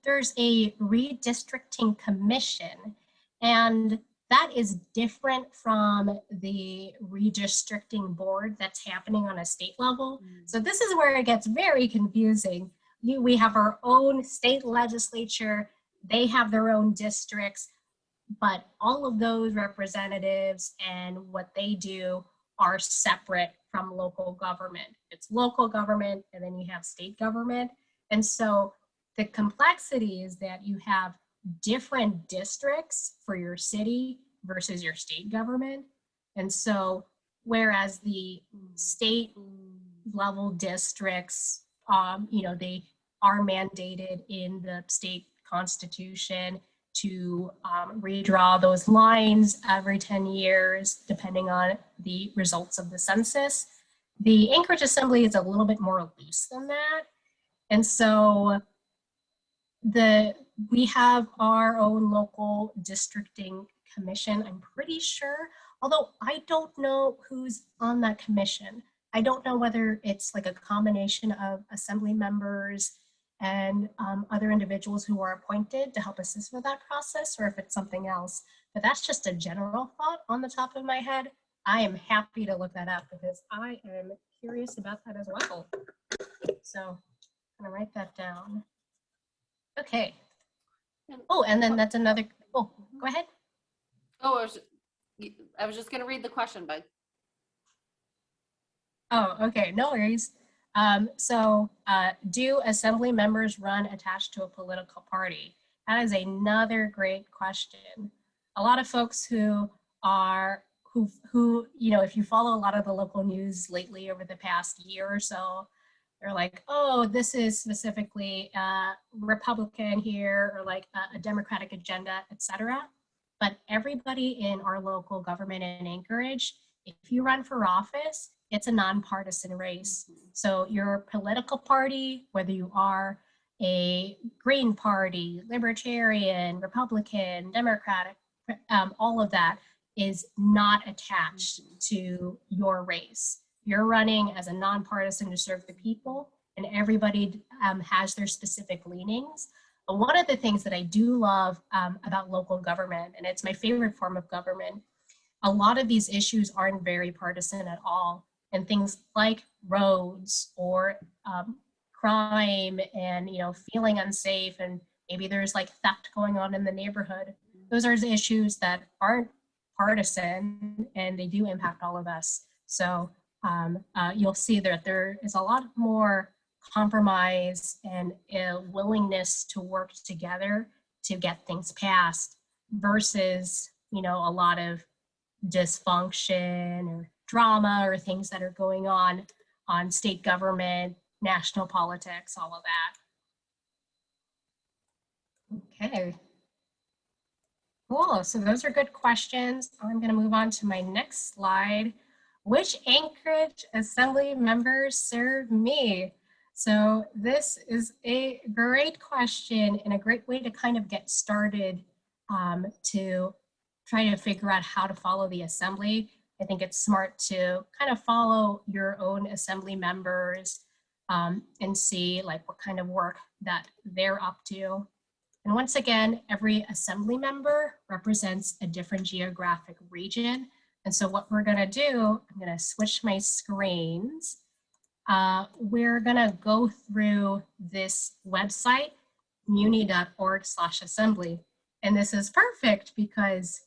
there's a redistricting commission, and that is different from the redistricting board that's happening on a state level. So this is where it gets very confusing. We have our own state legislature, they have their own districts, but all of those representatives and what they do are separate from local government. It's local government, and then you have state government. And so the complexity is that you have different districts for your city versus your state government. And so whereas the state level districts, they are mandated in the state constitution to redraw those lines every 10 years, depending on the results of the census. The Anchorage Assembly is a little bit more loose than that. And so we have our own local districting commission, I'm pretty sure, although I don't know who's on that commission. I don't know whether it's like a combination of assembly members and other individuals who are appointed to help assist with that process, or if it's something else. But that's just a general thought on the top of my head. I am happy to look that up because I am curious about that as well. So I'm gonna write that down. Okay. Oh, and then that's another, oh, go ahead. Oh, I was just gonna read the question, but. Oh, okay, no worries. Do assembly members run attached to a political party? That is another great question. A lot of folks who if you follow a lot of the local news lately over the past year or so, they're like, oh, this is specifically Republican here, or like a Democratic agenda, etc. But everybody in our local government in Anchorage, if you run for office, it's a nonpartisan race. So your political party, whether you are a Green Party, Libertarian, Republican, Democratic, all of that is not attached to your race. You're running as a nonpartisan to serve the people, and everybody has their specific leanings. But one of the things that I do love about local government, and it's my favorite form of government, a lot of these issues aren't very partisan at all. And things like roads or crime and feeling unsafe, and maybe there's like theft going on in the neighborhood. Those are issues that aren't partisan, and they do impact all of us. So you'll see that there is a lot more compromise and a willingness to work together to get things passed versus a lot of dysfunction or drama or things that are going on state government, national politics, all of that. Okay. Cool, so those are good questions. I'm gonna move on to my next slide. Which Anchorage Assembly members serve me? So this is a great question and a great way to kind of get started to try to figure out how to follow the assembly. I think it's smart to kind of follow your own assembly members and see like what kind of work that they're up to. And once again, every assembly member represents a different geographic region. And so what we're gonna do, I'm gonna switch my screens. We're gonna go through this website, muni.org/assembly. And this is perfect because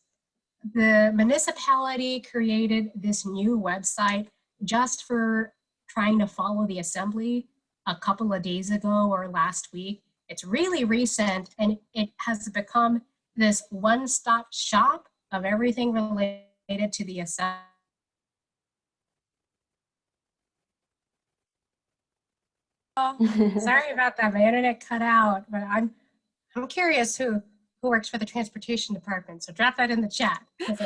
the municipality created this new website just for trying to follow the assembly a couple of days ago or last week. It's really recent and it has become this one-stop shop of everything related to the assembly. Sorry about that, my internet cut out, but I'm curious who works for the transportation department, so drop that in the chat as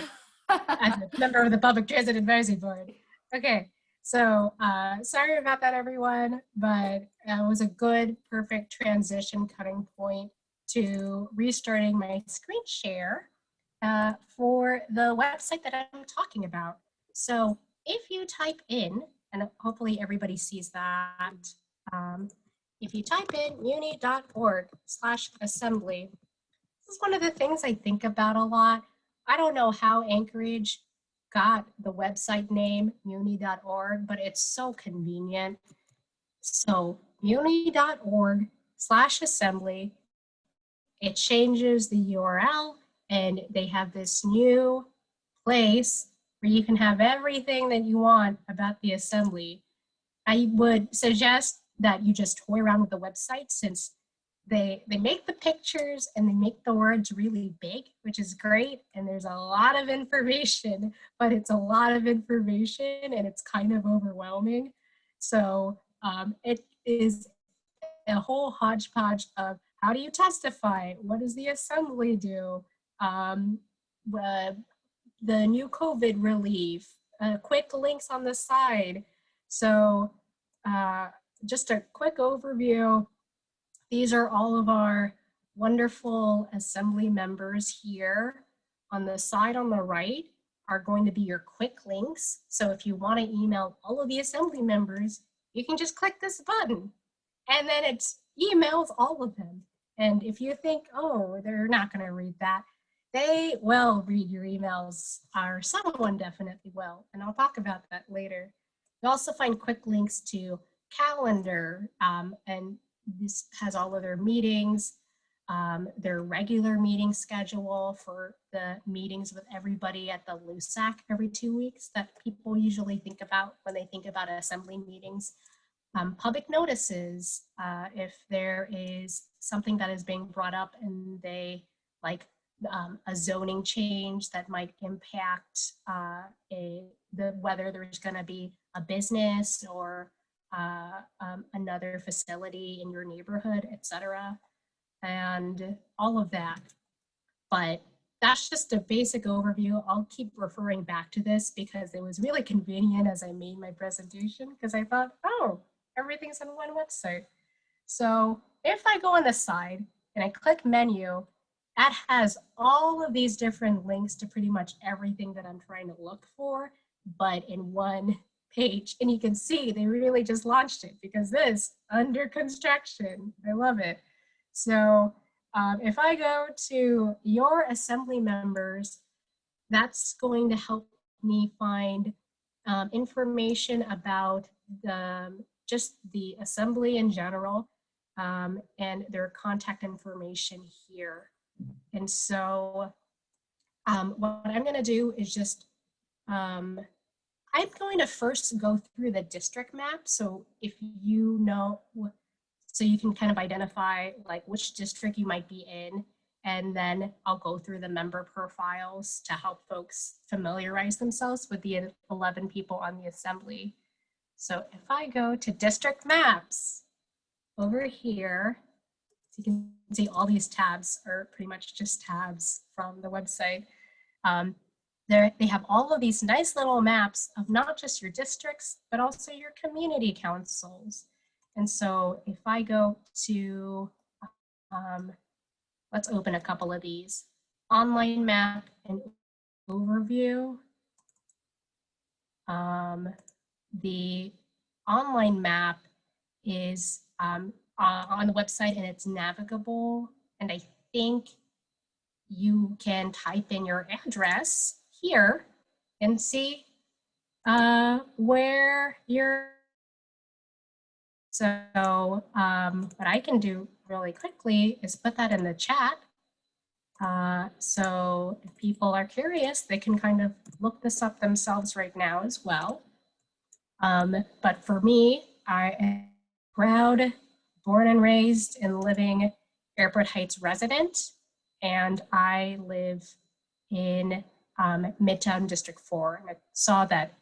a member of the Public Transit Advisory Board. Okay, so sorry about that, everyone, but it was a good, perfect transition cutting point to restarting my screen share for the website that I'm talking about. So if you type in, and hopefully everybody sees that, if you type in muni.org/assembly, this is one of the things I think about a lot. I don't know how Anchorage got the website name muni.org, but it's so convenient. So muni.org/assembly, it changes the URL and they have this new place where you can have everything that you want about the assembly. I would suggest that you just toy around with the website since they make the pictures and they make the words really big, which is great. And there's a lot of information, but it's a lot of information and it's kind of overwhelming. So it is a whole hodgepodge of how do you testify? What does the assembly do? The new COVID relief, quick links on the side. So just a quick overview. These are all of our wonderful assembly members here. On the side on the right are going to be your quick links. So if you want to email all of the assembly members, you can just click this button and then it emails all of them. And if you think, oh, they're not going to read that, they will read your emails, or someone definitely will. And I'll talk about that later. You also find quick links to calendar, and this has all of their meetings, their regular meeting schedule for the meetings with everybody at the LUSAC every 2 weeks that people usually think about when they think about assembly meetings. Public notices, if there is something that is being brought up and they like a zoning change that might impact whether there's going to be a business or another facility in your neighborhood, etc., and all of that. But that's just a basic overview. I'll keep referring back to this because it was really convenient as I made my presentation, because I thought, oh, everything's on one website. So if I go on the side and I click menu, that has all of these different links to pretty much everything that I'm trying to look for, but in one page. And you can see they really just launched it because this under construction. I love it. So if I go to your assembly members, that's going to help me find information about just the assembly in general and their contact information here. And so what I'm going to do is just, I'm going to first go through the district map. So if you know, so you can kind of identify like which district you might be in, and then I'll go through the member profiles to help folks familiarize themselves with the 11 people on the assembly. So if I go to district maps over here, so you can see all these tabs are pretty much just tabs from the website. They have all of these nice little maps of not just your districts, but also your community councils. And so if I go to, let's open a couple of these. Online map and overview. The online map is on the website and it's navigable. And I think you can type in your address here and see where you're. So what I can do really quickly is put that in the chat. So if people are curious, they can kind of look this up themselves right now as well. But for me, I am proud, born and raised and living Airport Heights resident, and I live in Midtown District 4. And I saw that it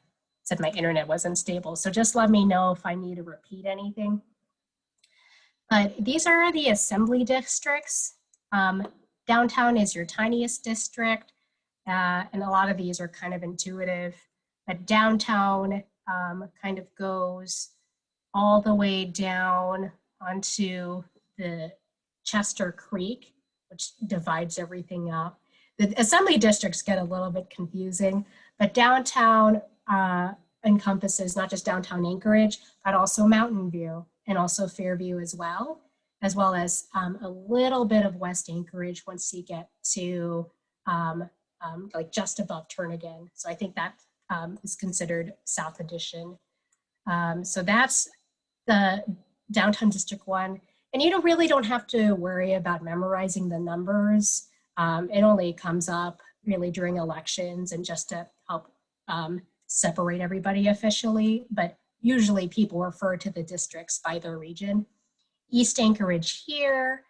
said my internet wasn't stable, so just let me know if I need to repeat anything. But these are the assembly districts. Downtown is your tiniest district, and a lot of these are kind of intuitive. But downtown kind of goes all the way down onto the Chester Creek, which divides everything up. The assembly districts get a little bit confusing, but downtown encompasses not just downtown Anchorage, but also Mountain View and also Fairview as well as a little bit of West Anchorage once you get to like just above Turnagain. So I think that is considered South Addition. So that's the downtown District 1. And you really don't have to worry about memorizing the numbers. It only comes up really during elections and just to help separate everybody officially. But usually people refer to the districts by their region. East Anchorage here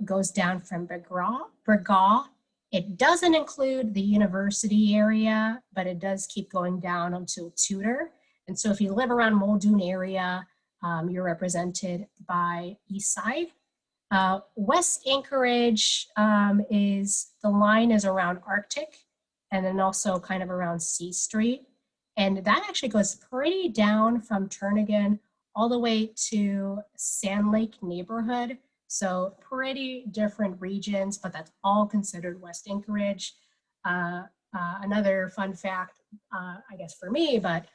goes down from Bregaw. It doesn't include the university area, but it does keep going down until Tudor. And so if you live around Muldoon area, you're represented by East Side. West Anchorage the line is around Arctic and then also kind of around C Street. And that actually goes pretty down from Turnagain all the way to Sand Lake neighborhood. So pretty different regions, but that's all considered West Anchorage. Another fun fact, I guess for me, but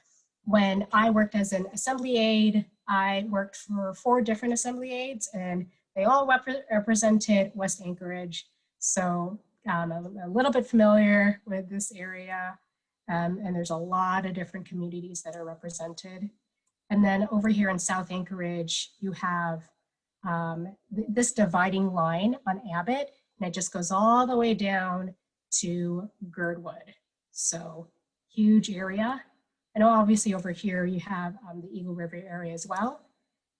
when I worked as an assembly aide, I worked for 4 different assembly aides and they all represented West Anchorage. So I'm a little bit familiar with this area and there's a lot of different communities that are represented. And then over here in South Anchorage, you have this dividing line on Abbott, and it just goes all the way down to Girdwood. So huge area. And obviously over here you have the Eagle River area as well.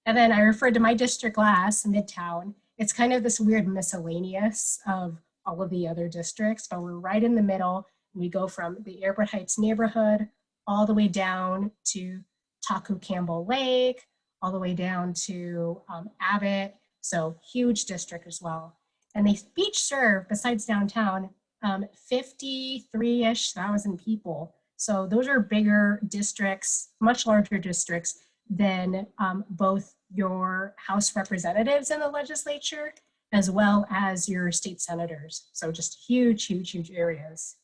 And then I referred to my district last, Midtown. It's kind of this weird miscellaneous of all of the other districts, but we're right in the middle. We go from the Airport Heights neighborhood all the way down to Taku Campbell Lake, all the way down to Abbott. So huge district as well. And they each serve, besides downtown, 53-ish thousand people. So those are bigger districts, much larger districts than both your House representatives in the legislature, as well as your state senators. So just huge, huge, huge areas.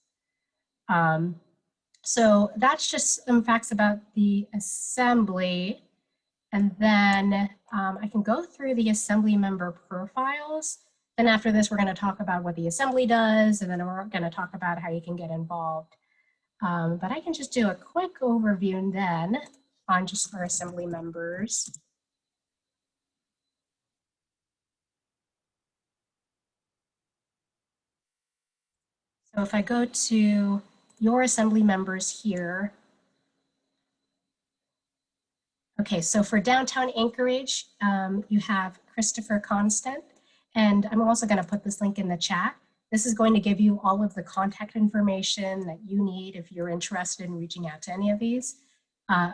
So that's just some facts about the assembly. And then I can go through the assembly member profiles. Then after this, we're going to talk about what the assembly does, and then we're going to talk about how you can get involved. But I can just do a quick overview then on just our assembly members. So if I go to your assembly members here. Okay, so for downtown Anchorage, you have Christopher Constant, and I'm also going to put this link in the chat. This is going to give you all of the contact information that you need if you're interested in reaching out to any of these.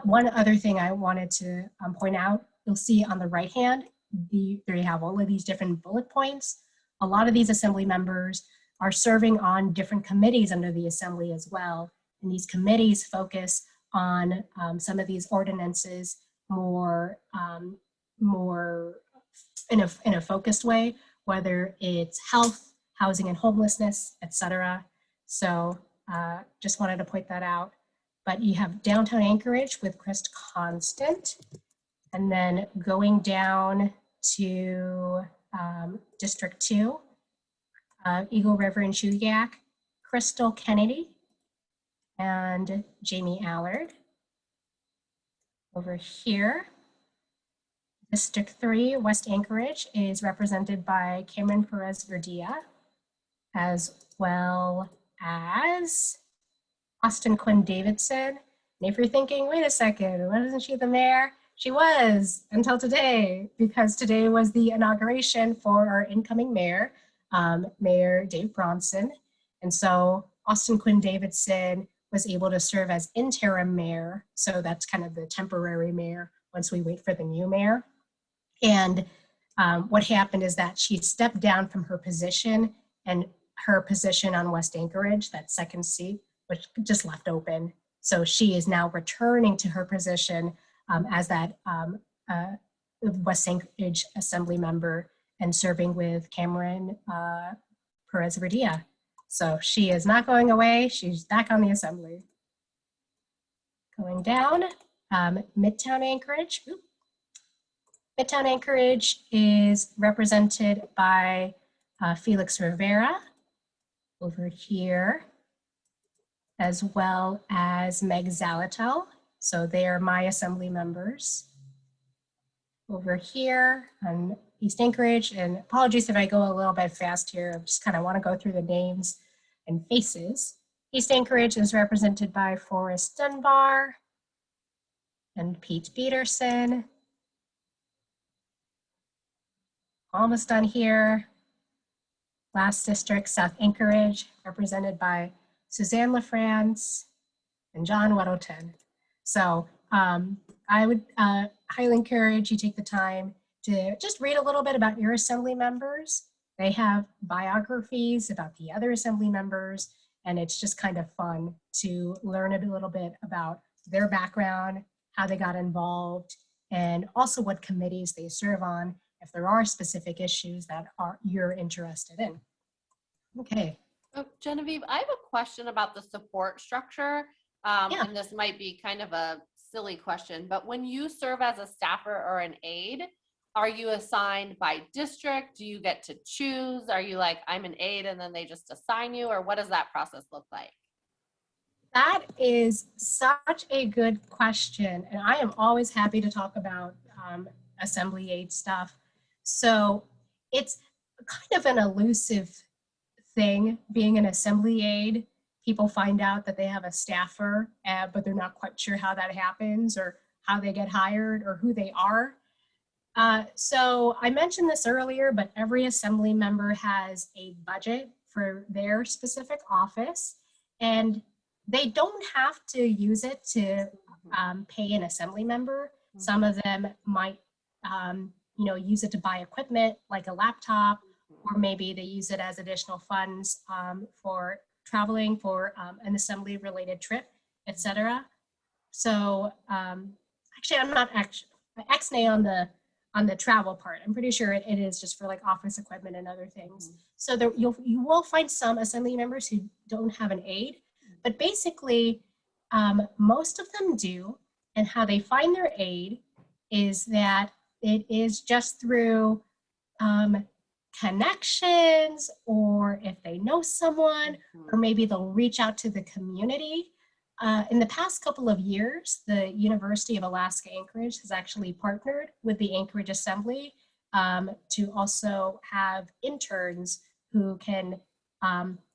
One other thing I wanted to point out, you'll see on the right hand, there you have all of these different bullet points. A lot of these assembly members are serving on different committees under the assembly as well. And these committees focus on some of these ordinances more in a focused way, whether it's health, housing and homelessness, etc. So just wanted to point that out. but you have downtown Anchorage with Chris Constant, and then going down to District 2, Eagle River and Chuyak, Crystal Kennedy, and Jamie Allard. Over here, District 3, West Anchorage, is represented by Cameron Perez Verdia, as well as Austin Quinn Davidson. And if you're thinking, wait a second, wasn't she the mayor? She was until today, because today was the inauguration for our incoming mayor, Mayor Dave Bronson. And so Austin Quinn Davidson was able to serve as interim mayor. So that's kind of the temporary mayor once we wait for the new mayor. And what happened is that she stepped down from her position, and her position on West Anchorage, that second seat, which just left open. So she is now returning to her position as that West Anchorage Assembly member and serving with Cameron Perez Verdia. So she is not going away. She's back on the Assembly. Going down, Midtown Anchorage. Ooh. Midtown Anchorage is represented by Felix Rivera over here, as well as Meg Zalatel. So they are my Assembly members. Over here on East Anchorage, and apologies if I go a little bit fast here, I just kind of want to go through the names and faces. East Anchorage is represented by Forrest Dunbar and Pete Peterson. Almost done here. Last district, South Anchorage, represented by Suzanne LaFrance and John Weddleton. So I would highly encourage you take the time to just read a little bit about your Assembly members. They have biographies about the other Assembly members, and it's just kind of fun to learn a little bit about their background, how they got involved, and also what committees they serve on, if there are specific issues that you're interested in. Okay. Oh, Genevieve, I have a question about the support structure. Yeah. And this might be kind of a silly question, but when you serve as a staffer or an aide, are you assigned by district? Do you get to choose? Are you like, I'm an aide and then they just assign you, or what does that process look like? That is such a good question. And I am always happy to talk about Assembly aid stuff. So it's kind of an elusive thing being an Assembly aide. People find out that they have a staffer, but they're not quite sure how that happens or how they get hired or who they are. So I mentioned this earlier, but every Assembly member has a budget for their specific office, and they don't have to use it to pay an Assembly member. Some of them might use it to buy equipment like a laptop, or maybe they use it as additional funds for traveling for an Assembly related trip, etc. So actually, I'm not X-nay on the travel part. I'm pretty sure it is just for like office equipment and other things. So there, you will find some Assembly members who don't have an aide, but basically most of them do. And how they find their aide is that it is just through connections, or if they know someone, or maybe they'll reach out to the community. In the past couple of years, the University of Alaska Anchorage has actually partnered with the Anchorage Assembly to also have interns who can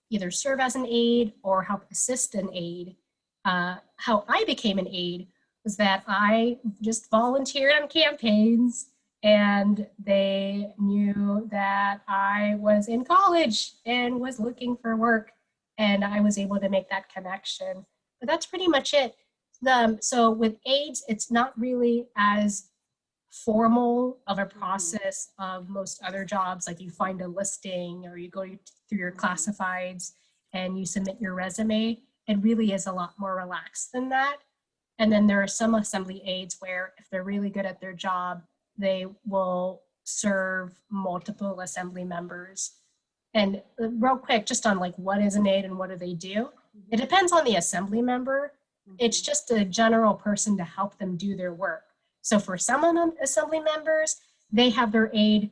either serve as an aide or help assist an aide. How I became an aide was that I just volunteered on campaigns, and they knew that I was in college and was looking for work, and I was able to make that connection. But that's pretty much it. So with aides, it's not really as formal of a process of most other jobs. Like you find a listing or you go through your classifieds and you submit your resume. It really is a lot more relaxed than that. And then there are some Assembly aides where if they're really good at their job, they will serve multiple Assembly members. And real quick, just on like what is an aide and what do they do? It depends on the Assembly member, It's just a general person to help them do their work. So for some assembly members, they have their aide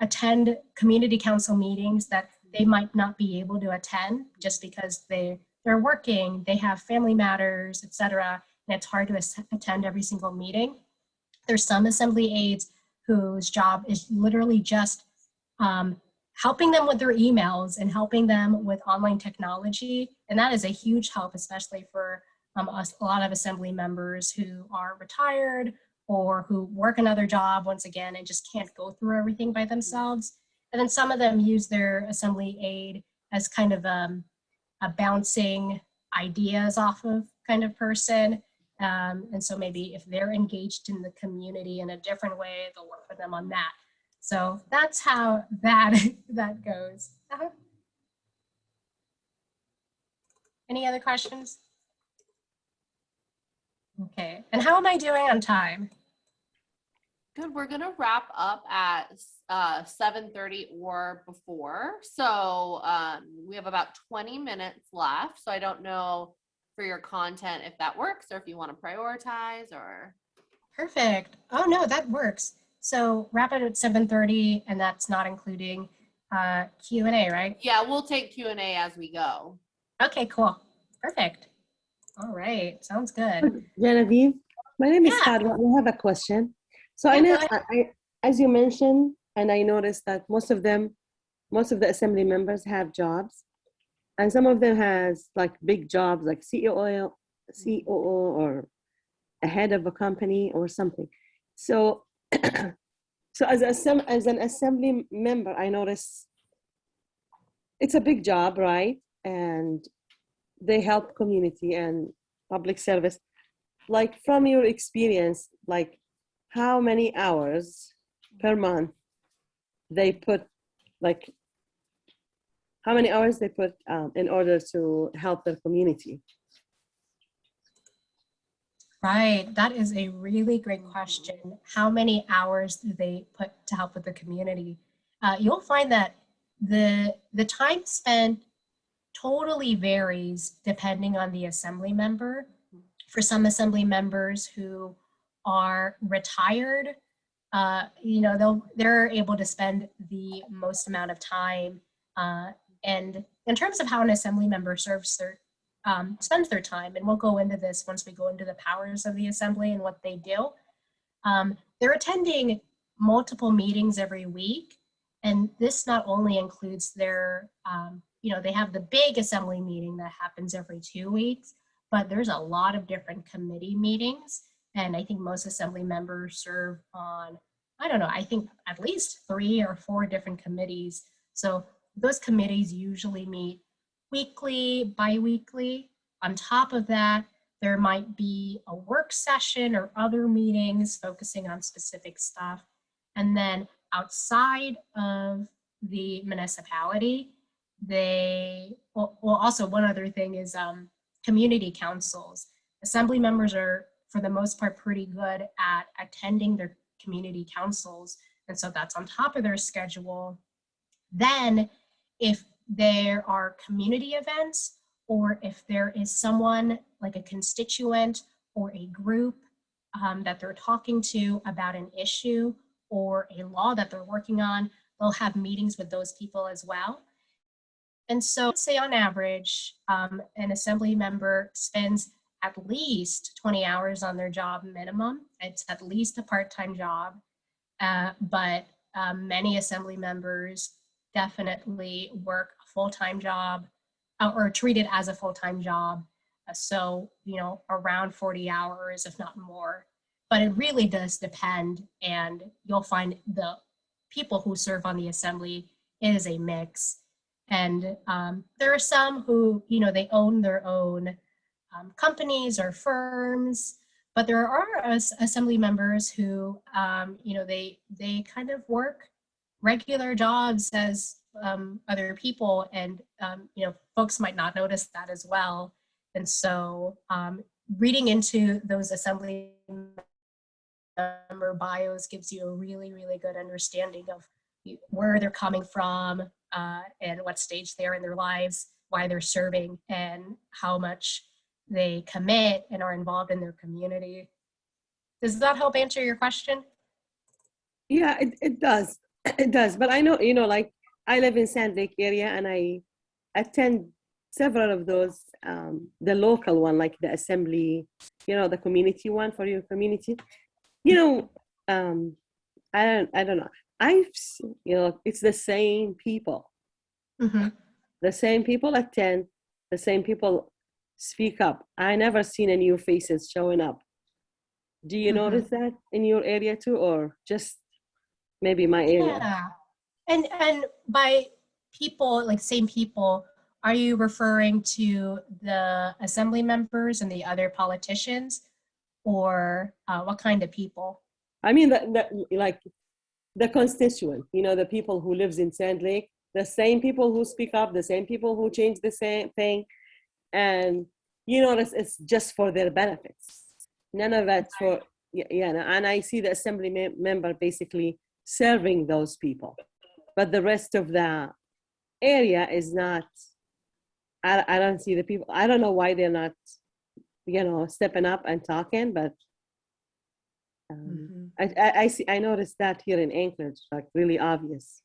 attend community council meetings that they might not be able to attend just because they're working, they have family matters, etc. And it's hard to attend every single meeting. There's some assembly aides whose job is literally just helping them with their emails and helping them with online technology. And that is a huge help, especially for a lot of assembly members who are retired or who work another job once again and just can't go through everything by themselves. And then some of them use their assembly aide as kind of a bouncing ideas off of kind of person. And so maybe if they're engaged in the community in a different way, they'll work with them on that. So that's how that goes. Any other questions? Okay, and how am I doing on time? Good, we're gonna wrap up at 7:30 or before. So we have about 20 minutes left. So I don't know for your content if that works or if you want to prioritize or. Perfect. Oh no, that works. So wrap it at 7:30 and that's not including Q&A, right? Yeah, we'll take Q&A as we go. Okay, cool. Perfect. All right, sounds good. Genevieve, my name is Yeah. Fadwa. I have a question. So I Yeah, know, go ahead. as you mentioned, and I noticed that most of the assembly members have jobs, and some of them has like big jobs, like COO, or a head of a company or something. So, so as an assembly member, I notice it's a big job, right? And they help community and public service. Like from your experience, like how many hours per month they put, like how many hours they put in order to help their community? Right, that is a really great question. How many hours do they put to help with the community? You'll find that the time spent totally varies depending on the assembly member. For some assembly members who are retired, they're able to spend the most amount of time. And in terms of how an assembly member spends their time, and we'll go into this once we go into the powers of the assembly and what they do. They're attending multiple meetings every week, and this not only includes their, they have the big assembly meeting that happens every 2 weeks, but there's a lot of different committee meetings. And I think most assembly members serve on, I don't know, I think at least 3 or 4 different committees. So those committees usually meet weekly, bi-weekly. On top of that, there might be a work session or other meetings focusing on specific stuff. And then outside of the municipality, also one other thing is community councils. Assembly members are, for the most part, pretty good at attending their community councils. And so that's on top of their schedule. Then if there are community events, or if there is someone like a constituent or a group that they're talking to about an issue or a law that they're working on, they'll have meetings with those people as well. And so let's say on average, an assembly member spends at least 20 hours on their job minimum. It's at least a part-time job, but many assembly members definitely work a full-time job or treat it as a full-time job. So, around 40 hours, if not more. But it really does depend, and you'll find the people who serve on the assembly is a mix. And there are some who, they own their own companies or firms, but there are assembly members who, they kind of work regular jobs as other people, and folks might not notice that as well. And so reading into those assembly member bios gives you a really, really good understanding of where they're coming from and what stage they are in their lives, why they're serving, and how much they commit and are involved in their community. Does that help answer your question? Yeah, it does. It does. But I know, like I live in Sand Lake area and I attend several of those, the local one, like the assembly, the community one for your community. I don't know. It's the same people. Mm-hmm. The same people attend, the same people speak up. I never seen a new faces showing up. Do you notice that in your area too, or just maybe my area? Yeah. And by people, like same people, are you referring to the assembly members and the other politicians, or what kind of people? I mean, like the constituent, the people who lives in Sand Lake, the same people who speak up, the same people who change the same thing, and it's just for their benefits. None of that for and I see the assembly member basically serving those people, but the rest of the area is not. I don't see the people. I don't know why they're not, stepping up and talking, but I see. I noticed that here in Anchorage, like really obvious.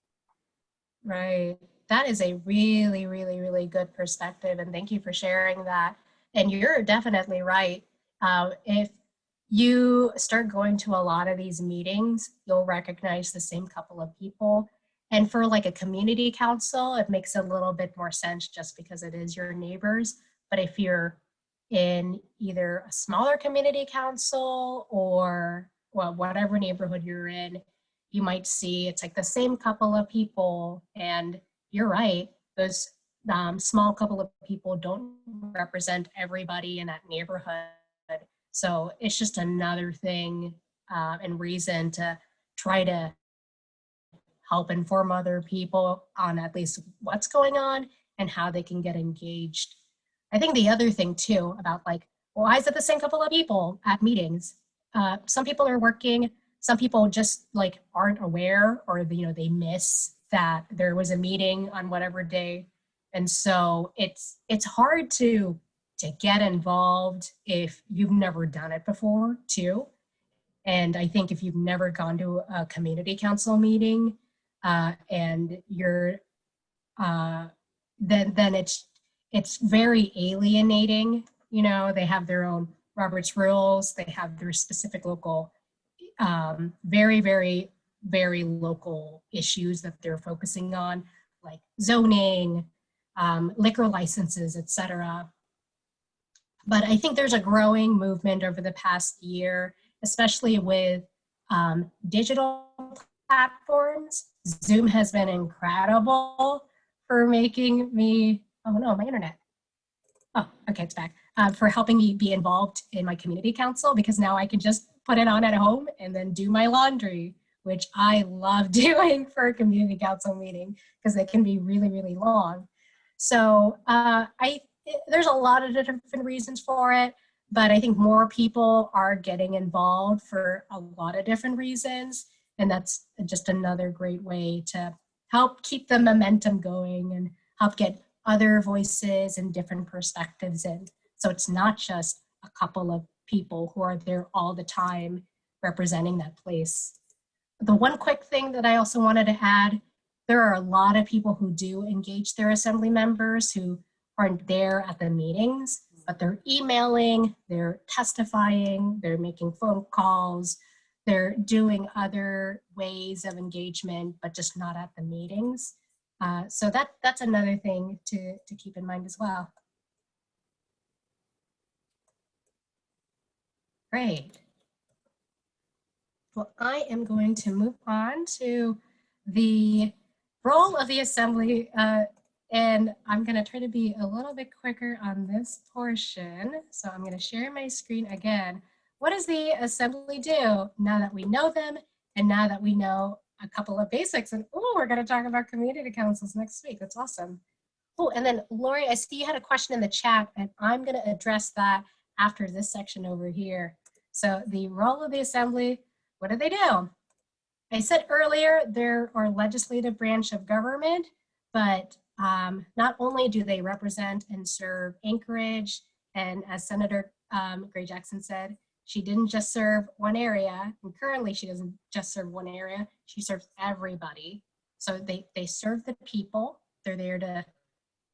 Right. That is a really, really, really good perspective. And thank you for sharing that. And you're definitely right. If you start going to a lot of these meetings, you'll recognize the same couple of people. And for like a community council, it makes a little bit more sense just because it is your neighbors. But if you're in either a smaller community council or well, whatever neighborhood you're in, you might see it's like the same couple of people. And you're right, those small couple of people don't represent everybody in that neighborhood. So it's just another thing and reason to try to help inform other people on at least what's going on and how they can get engaged. I think the other thing too about like, why is it the same couple of people at meetings? Some people are working, some people just like aren't aware, or they miss that there was a meeting on whatever day. And so it's hard to get involved if you've never done it before too. And I think if you've never gone to a community council meeting and you're then it's very alienating. They have their own Robert's rules, they have their specific local very, very, very local issues that they're focusing on, like zoning, liquor licenses, etc. But I think there's a growing movement over the past year, especially with digital platforms. Zoom has been incredible for making me, oh no, my internet. Oh, okay, it's back. For helping me be involved in my community council, because now I can just put it on at home and then do my laundry, which I love doing for a community council meeting because it can be really, really long. So there's a lot of different reasons for it, but I think more people are getting involved for a lot of different reasons. And that's just another great way to help keep the momentum going and help get other voices and different perspectives in. So it's not just a couple of people who are there all the time representing that place. The one quick thing that I also wanted to add, there are a lot of people who do engage their assembly members who aren't there at the meetings, but they're emailing, they're testifying, they're making phone calls, they're doing other ways of engagement, but just not at the meetings. So that's another thing to keep in mind as well. Great. Well, I am going to move on to the role of the assembly, and I'm going to try to be a little bit quicker on this portion. So I'm going to share my screen again. What does the assembly do now that we know them, and now that we know a couple of basics? And oh, we're going to talk about community councils next week. That's awesome. Oh, and then Lori, I see you had a question in the chat, and I'm going to address that after this section over here. So the role of the assembly, what do they do? I said earlier, they're our legislative branch of government, but not only do they represent and serve Anchorage And as Senator Gray Jackson said, she didn't just serve one area, and currently she doesn't just serve one area, she serves everybody. So they serve the people. They're there to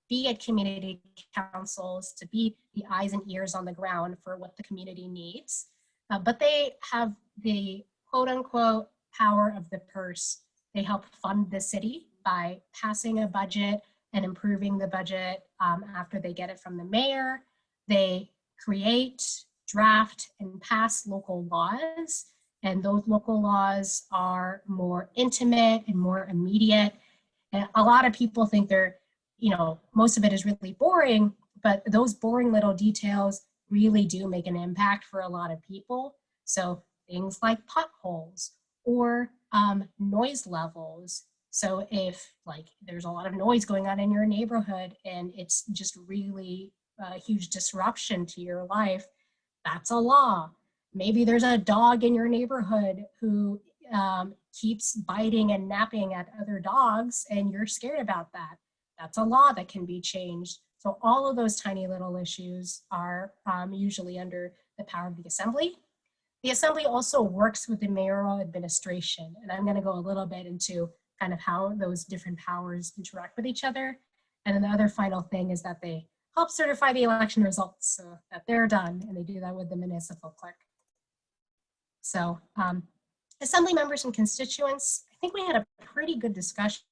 be at community councils, to be the eyes and ears on the ground for what the community needs. But they have the quote unquote power of the purse. They help fund the city by passing a budget and improving the budget after they get it from the mayor. They create, draft, and pass local laws. And those local laws are more intimate and more immediate. And a lot of people think they're, most of it is really boring, but those boring little details really do make an impact for a lot of people. So things like potholes or noise levels. So if there's a lot of noise going on in your neighborhood and it's just really a huge disruption to your life, that's a law. Maybe there's a dog in your neighborhood who keeps biting and napping at other dogs and you're scared about that. That's a law that can be changed. So all of those tiny little issues are usually under the power of the Assembly. The Assembly also works with the mayoral administration, and I'm going to go a little bit into kind of how those different powers interact with each other. And then the other final thing is that they help certify the election results so that they're done, and they do that with the municipal clerk. So Assembly members and constituents, I think we had a pretty good discussion.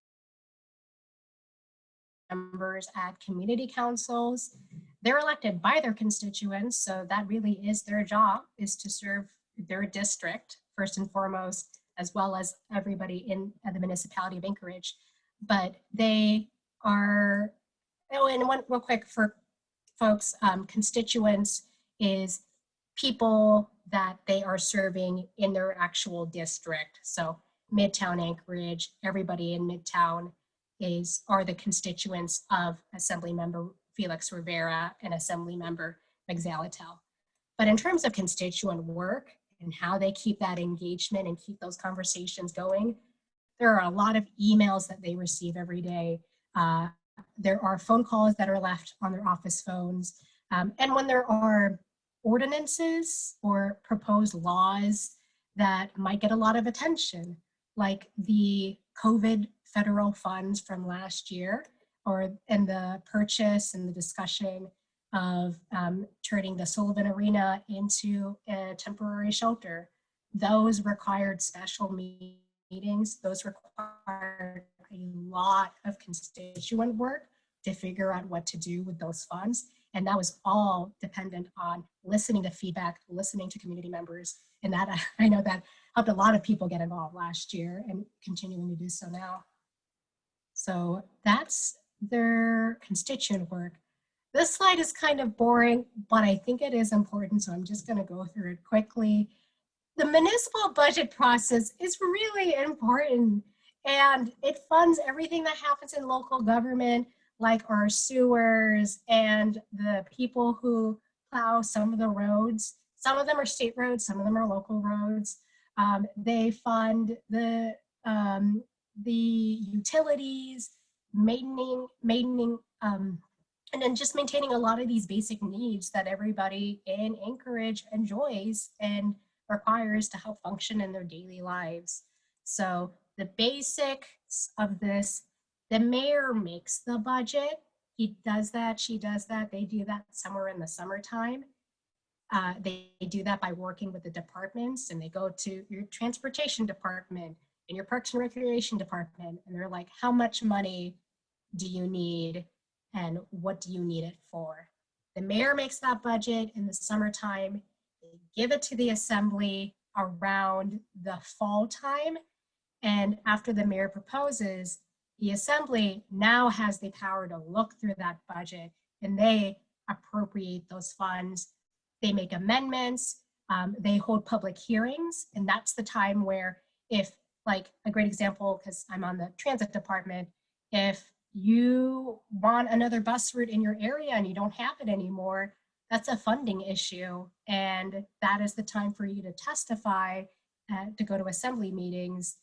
Members at community councils, they're elected by their constituents, so that really is their job, is to serve their district first and foremost, as well as everybody in the municipality of Anchorage. But they are, and one real quick for folks, constituents is people that they are serving in their actual district. So Midtown Anchorage, everybody in Midtown are the constituents of Assembly Member Felix Rivera and Assembly Member McZalatel. But in terms of constituent work and how they keep that engagement and keep those conversations going, there are a lot of emails that they receive every day. There are phone calls that are left on their office phones. And when there are ordinances or proposed laws that might get a lot of attention, like the COVID federal funds from last year, and the purchase and the discussion of turning the Sullivan Arena into a temporary shelter. Those required special meetings. Those required a lot of constituent work to figure out what to do with those funds. And that was all dependent on listening to feedback, listening to community members. And that, I know that helped a lot of people get involved last year and continuing to do so now. So that's their constituent work. This slide is kind of boring, but I think it is important, so I'm just going to go through it quickly. The municipal budget process is really important, and it funds everything that happens in local government, like our sewers and the people who plow some of the roads. Some of them are state roads, some of them are local roads. They fund the utilities, maintaining, and then just maintaining a lot of these basic needs that everybody in Anchorage enjoys and requires to help function in their daily lives. So the basics of this, the mayor makes the budget. He does that, she does that, they do that somewhere in the summertime. They do that by working with the departments, and they go to your transportation department and your parks and recreation department, and they're like, how much money do you need and what do you need it for? The mayor makes that budget in the summertime. They give it to the assembly around the fall time. And after the mayor proposes, the assembly now has the power to look through that budget and they appropriate those funds. They make amendments, they hold public hearings, and that's the time where if, like a great example, because I'm on the transit department, if you want another bus route in your area and you don't have it anymore, that's a funding issue. And that is the time for you to testify, to go to assembly meetings,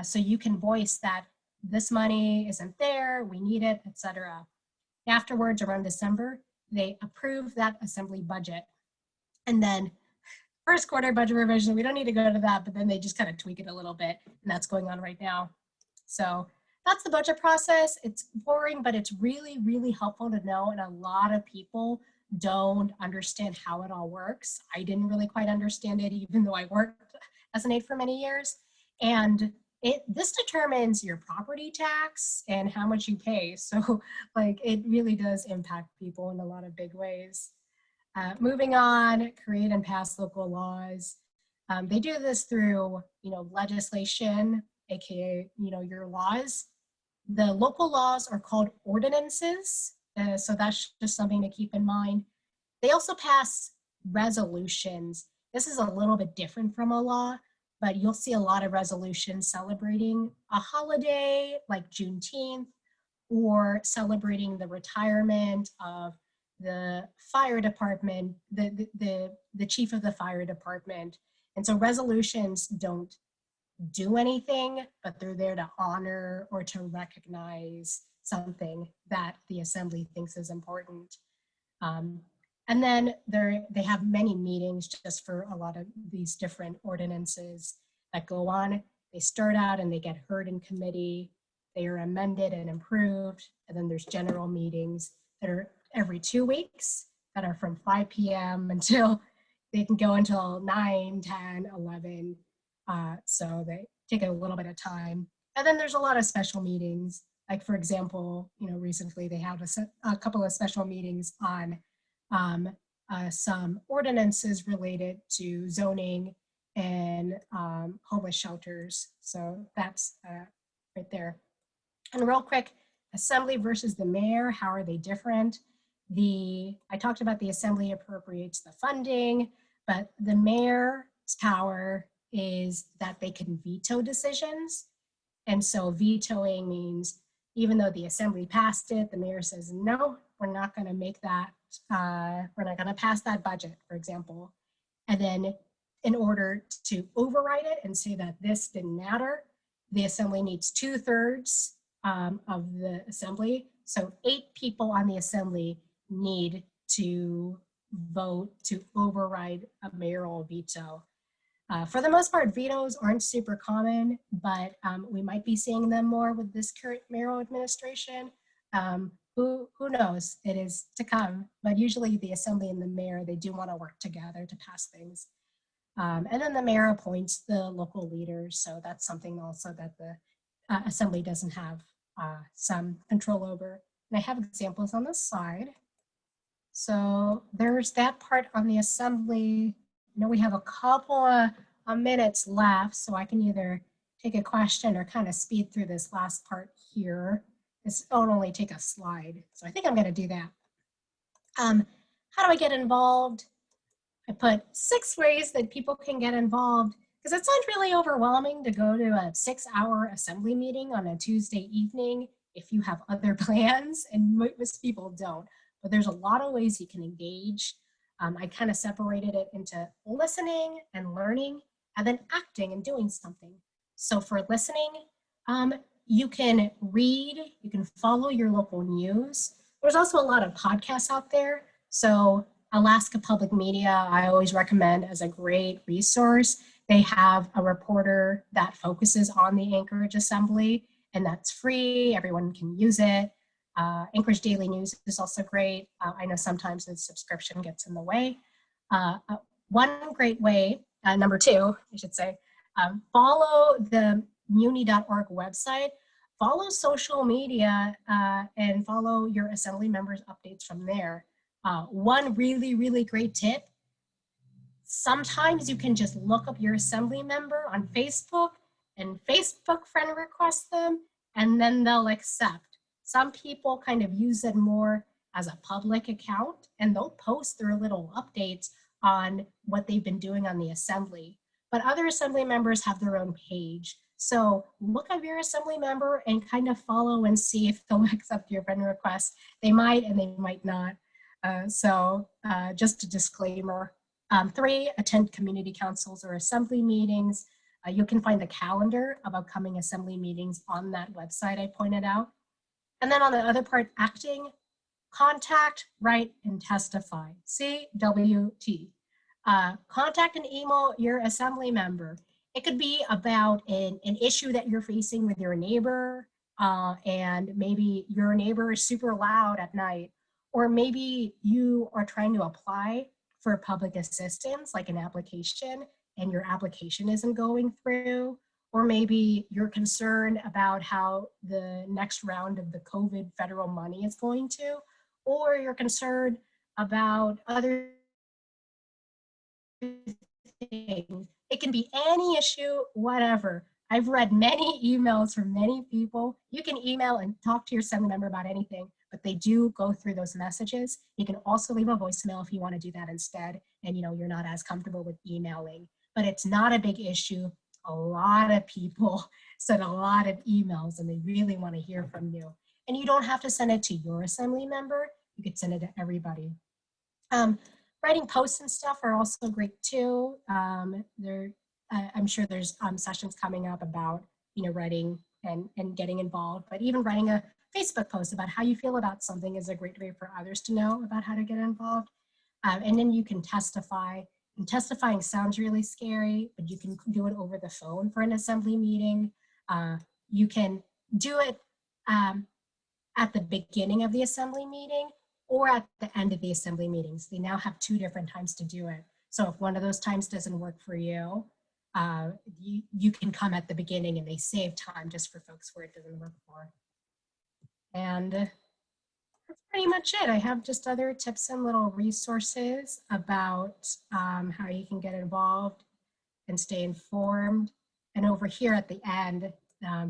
so you can voice that this money isn't there, we need it, etc. Afterwards, around December, they approve that assembly budget. And then first quarter budget revision, we don't need to go to that, but then they just kind of tweak it a little bit, and that's going on right now. So that's the budget process. It's boring, but it's really, really helpful to know, and a lot of people don't understand how it all works. I didn't really quite understand it, even though I worked as an aide for many years. And this determines your property tax and how much you pay. So like it really does impact people in a lot of big ways. Moving on, create and pass local laws. They do this through, legislation, AKA, your laws. The local laws are called ordinances. So that's just something to keep in mind. They also pass resolutions. This is a little bit different from a law, but you'll see a lot of resolutions celebrating a holiday like Juneteenth, or celebrating the retirement of the fire department, the chief of the fire department. And so resolutions don't do anything, but they're there to honor or to recognize something that the assembly thinks is important. And then they have many meetings just for a lot of these different ordinances that go on. They start out and they get heard in committee. They are amended and improved. And then there's general meetings that are every 2 weeks that are from 5 p.m. until they can go until 9, 10, 11. So they take a little bit of time. And then there's a lot of special meetings. Like for example, recently they had a couple of special meetings on some ordinances related to zoning and homeless shelters. So that's right there. And real quick, assembly versus the mayor, how are they different? I talked about the assembly appropriates the funding, but the mayor's power is that they can veto decisions. And so vetoing means even though the assembly passed it, the mayor says, no, we're not going to make that, we're not going to pass that budget, for example. And then in order to override it and say that this didn't matter, the assembly needs 2/3 of the assembly. So 8 people on the assembly need to vote to override a mayoral veto. For the most part, vetoes aren't super common, but we might be seeing them more with this current mayoral administration. Who knows? It is to come. But usually the assembly and the mayor, they do want to work together to pass things. And then the mayor appoints the local leaders. So that's something also that the assembly doesn't have some control over. And I have examples on this side. So there's that part on the assembly. We have a couple of minutes left, so I can either take a question or kind of speed through this last part here. This will only take a slide, so I think I'm going to do that. How do I get involved? I put 6 ways that people can get involved, because it sounds really overwhelming to go to a 6-hour assembly meeting on a Tuesday evening if you have other plans, and most people don't. But there's a lot of ways you can engage. I kind of separated it into listening and learning, and then acting and doing something. So for listening, you can read, you can follow your local news. There's also a lot of podcasts out there. So Alaska Public Media, I always recommend as a great resource. They have a reporter that focuses on the Anchorage Assembly, and that's free. Everyone can use it. Anchorage Daily News is also great. I know sometimes the subscription gets in the way. One great way, number 2, I should say, follow the muni.org website, follow social media, and follow your assembly members' updates from there. One really, really great tip, sometimes you can just look up your assembly member on Facebook and Facebook friend request them, and then they'll accept. Some people kind of use it more as a public account, and they'll post their little updates on what they've been doing on the assembly. But other assembly members have their own page. So look up your assembly member and kind of follow and see if they'll accept your friend request. They might and they might not. Just a disclaimer. 3, attend community councils or assembly meetings. You can find the calendar of upcoming assembly meetings on that website I pointed out. And then on the other part, acting, contact, write, and testify, CWT. Contact and email your assembly member. It could be about an issue that you're facing with your neighbor, and maybe your neighbor is super loud at night, or maybe you are trying to apply for public assistance, like an application, and your application isn't going through, or maybe you're concerned about how the next round of the COVID federal money is going to, or you're concerned about other things. It can be any issue, whatever. I've read many emails from many people. You can email and talk to your assembly member about anything, but they do go through those messages. You can also leave a voicemail if you want to do that instead, and you're not as comfortable with emailing. But it's not a big issue. A lot of people send a lot of emails and they really want to hear from you. And you don't have to send it to your assembly member. You could send it to everybody. Writing posts and stuff are also great too. I'm sure there's sessions coming up about writing and getting involved, but even writing a Facebook post about how you feel about something is a great way for others to know about how to get involved. And then you can testify. And testifying sounds really scary, but you can do it over the phone for an assembly meeting. You can do it at the beginning of the assembly meeting or at the end of the assembly meetings. They now have 2 different times to do it. So if one of those times doesn't work for you, you can come at the beginning, and they save time just for folks where it doesn't work for. And that's pretty much it. I have just other tips and little resources about how you can get involved and stay informed. And over here at the end,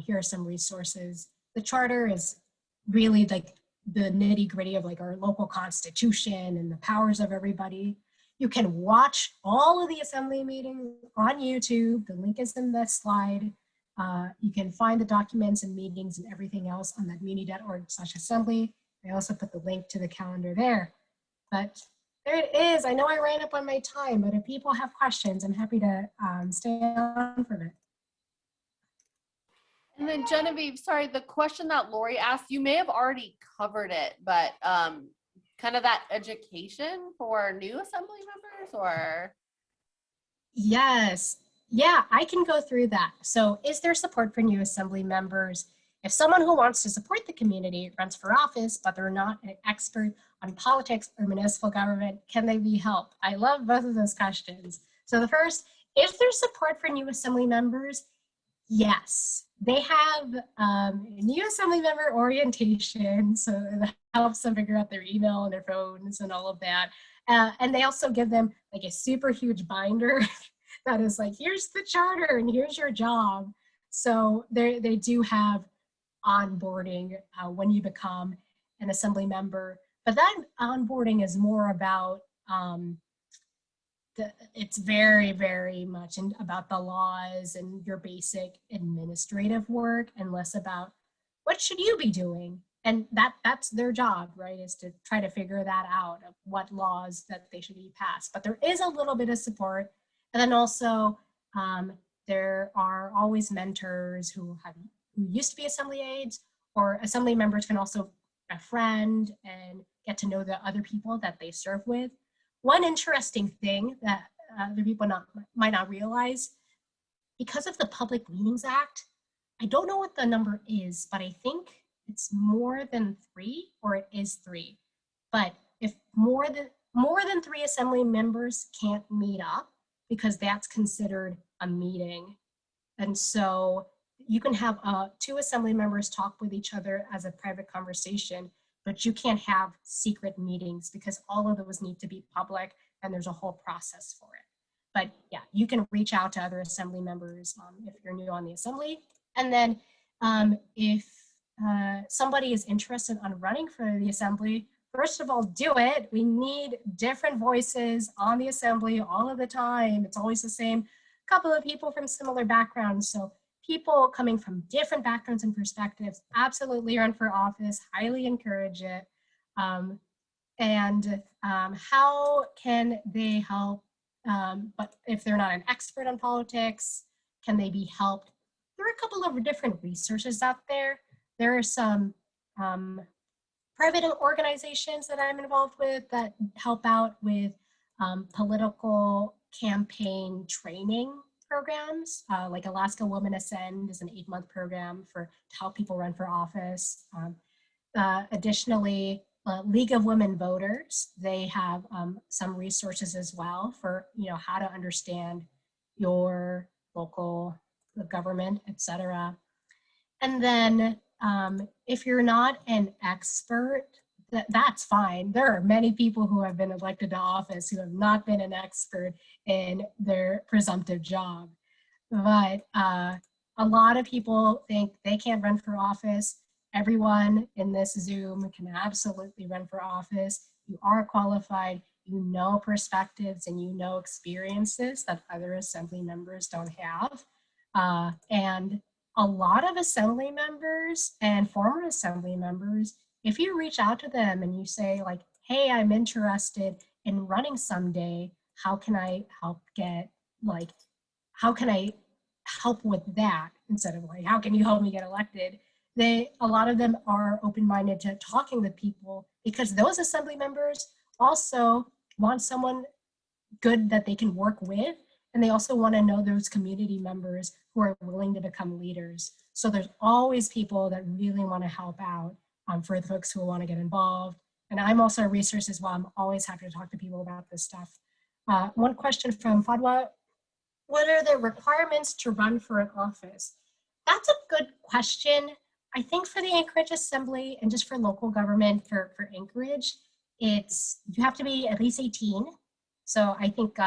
here are some resources. The charter is really like the nitty gritty of like our local constitution and the powers of everybody. You can watch all of the assembly meetings on YouTube. The link is in this slide. You can find the documents and meetings and everything else on that muni.org/assembly. I also put the link to the calendar there. But there it is. I know I ran up on my time, but if people have questions, I'm happy to stay on for it. And then Genevieve, sorry, the question that Lori asked, you may have already covered it, but kind of that education for new assembly members, or? Yes. Yeah, I can go through that. So is there support for new assembly members? If someone who wants to support the community runs for office, but they're not an expert on politics or municipal government, can they be helped? I love both of those questions. So the first, is there support for new assembly members? Yes, they have new assembly member orientation, so it helps them figure out their email and their phones and all of that. And they also give them like a super huge binder that is like, here's the charter and here's your job. So they do have onboarding when you become an assembly member, but that onboarding is more about it's very, very much about the laws and your basic administrative work, and less about what should you be doing. And that's their job, right, is to try to figure that out, of what laws that they should be passed. But there is a little bit of support. And then also there are always mentors who used to be assembly aides, or assembly members can also befriend and get to know the other people that they serve with. One interesting thing that other people might not realize, because of the Public Meetings Act, I don't know what the number is, but I think it's more than 3, or it is 3. But if more than 3 assembly members can't meet up, because that's considered a meeting. And so you can have 2 assembly members talk with each other as a private conversation, but you can't have secret meetings because all of those need to be public, and there's a whole process for it. But yeah, you can reach out to other assembly members if you're new on the assembly. And then if somebody is interested on running for the assembly, first of all, do it. We need different voices on the assembly all of the time. It's always the same couple of people from similar backgrounds. So people coming from different backgrounds and perspectives absolutely run for office, highly encourage it. How can they help? But if they're not an expert on politics, can they be helped? There are a couple of different resources out there. There are some private organizations that I'm involved with that help out with political campaign training programs, like Alaska Women Ascend is an 8-month program to help people run for office. Additionally, League of Women Voters, they have some resources as well for how to understand your local government, etc. And then if you're not an expert, that's fine. There are many people who have been elected to office who have not been an expert in their presumptive job. But a lot of people think they can't run for office. Everyone in this Zoom can absolutely run for office. You are qualified, you know perspectives and you know experiences that other assembly members don't have. And a lot of assembly members and former assembly members, if you reach out to them and you say like, hey, I'm interested in running someday, how can I help how can I help with that instead of like, how can you help me get elected? A lot of them are open-minded to talking with people because those assembly members also want someone good that they can work with. And they also want to know those community members who are willing to become leaders. So there's always people that really want to help out for the folks who want to get involved. And I'm also a resource as well. I'm always happy to talk to people about this stuff. One question from Fadwa: what are the requirements to run for an office? That's a good question. I think for the Anchorage Assembly and just for local government for Anchorage, you have to be at least 18. So I think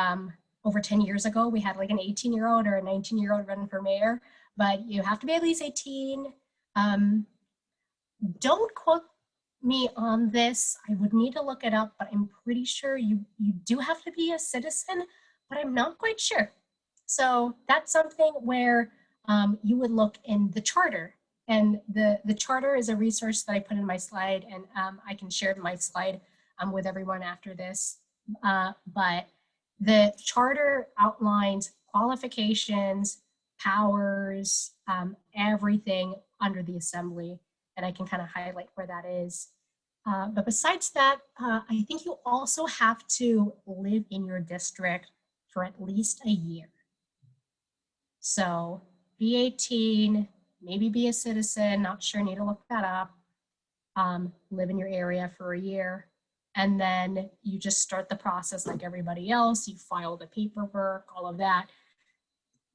over 10 years ago, we had like an 18-year-old or a 19-year-old running for mayor, but you have to be at least 18. Don't quote me on this. I would need to look it up, but I'm pretty sure you do have to be a citizen, but I'm not quite sure. So that's something where you would look in the charter. And the charter is a resource that I put in my slide, and I can share my slide with everyone after this. But the charter outlines qualifications, powers, everything under the assembly, and I can kind of highlight where that is. But besides that, I think you also have to live in your district for at least a year. So be 18, maybe be a citizen, not sure, need to look that up. Live in your area for a year. And then you just start the process like everybody else. You file the paperwork, all of that.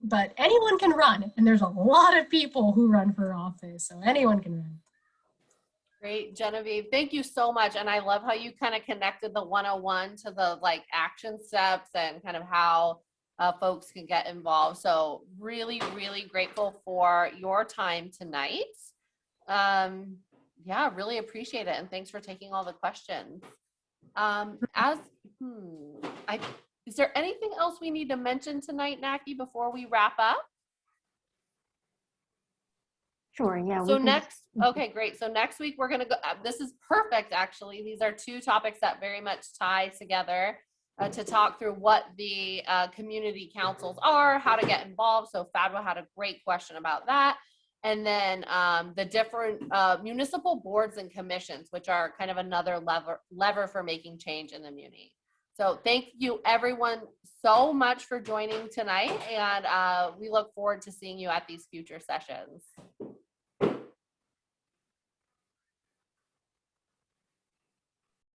But anyone can run, and there's a lot of people who run for office, so anyone can run. Great, Genevieve. Thank you so much. And I love how you kind of connected the 101 to the like action steps and kind of how folks can get involved. So really, really grateful for your time tonight. Yeah, really appreciate it. And thanks for taking all the questions. Is there anything else we need to mention tonight, Naki, before we wrap up? Sure, yeah. So okay, great. So next week we're going to go, this is perfect actually. These are two topics that very much tie together to talk through what the community councils are, how to get involved. So Fadwa had a great question about that. And then the different municipal boards and commissions, which are kind of another lever for making change in the muni. So thank you everyone so much for joining tonight. And we look forward to seeing you at these future sessions.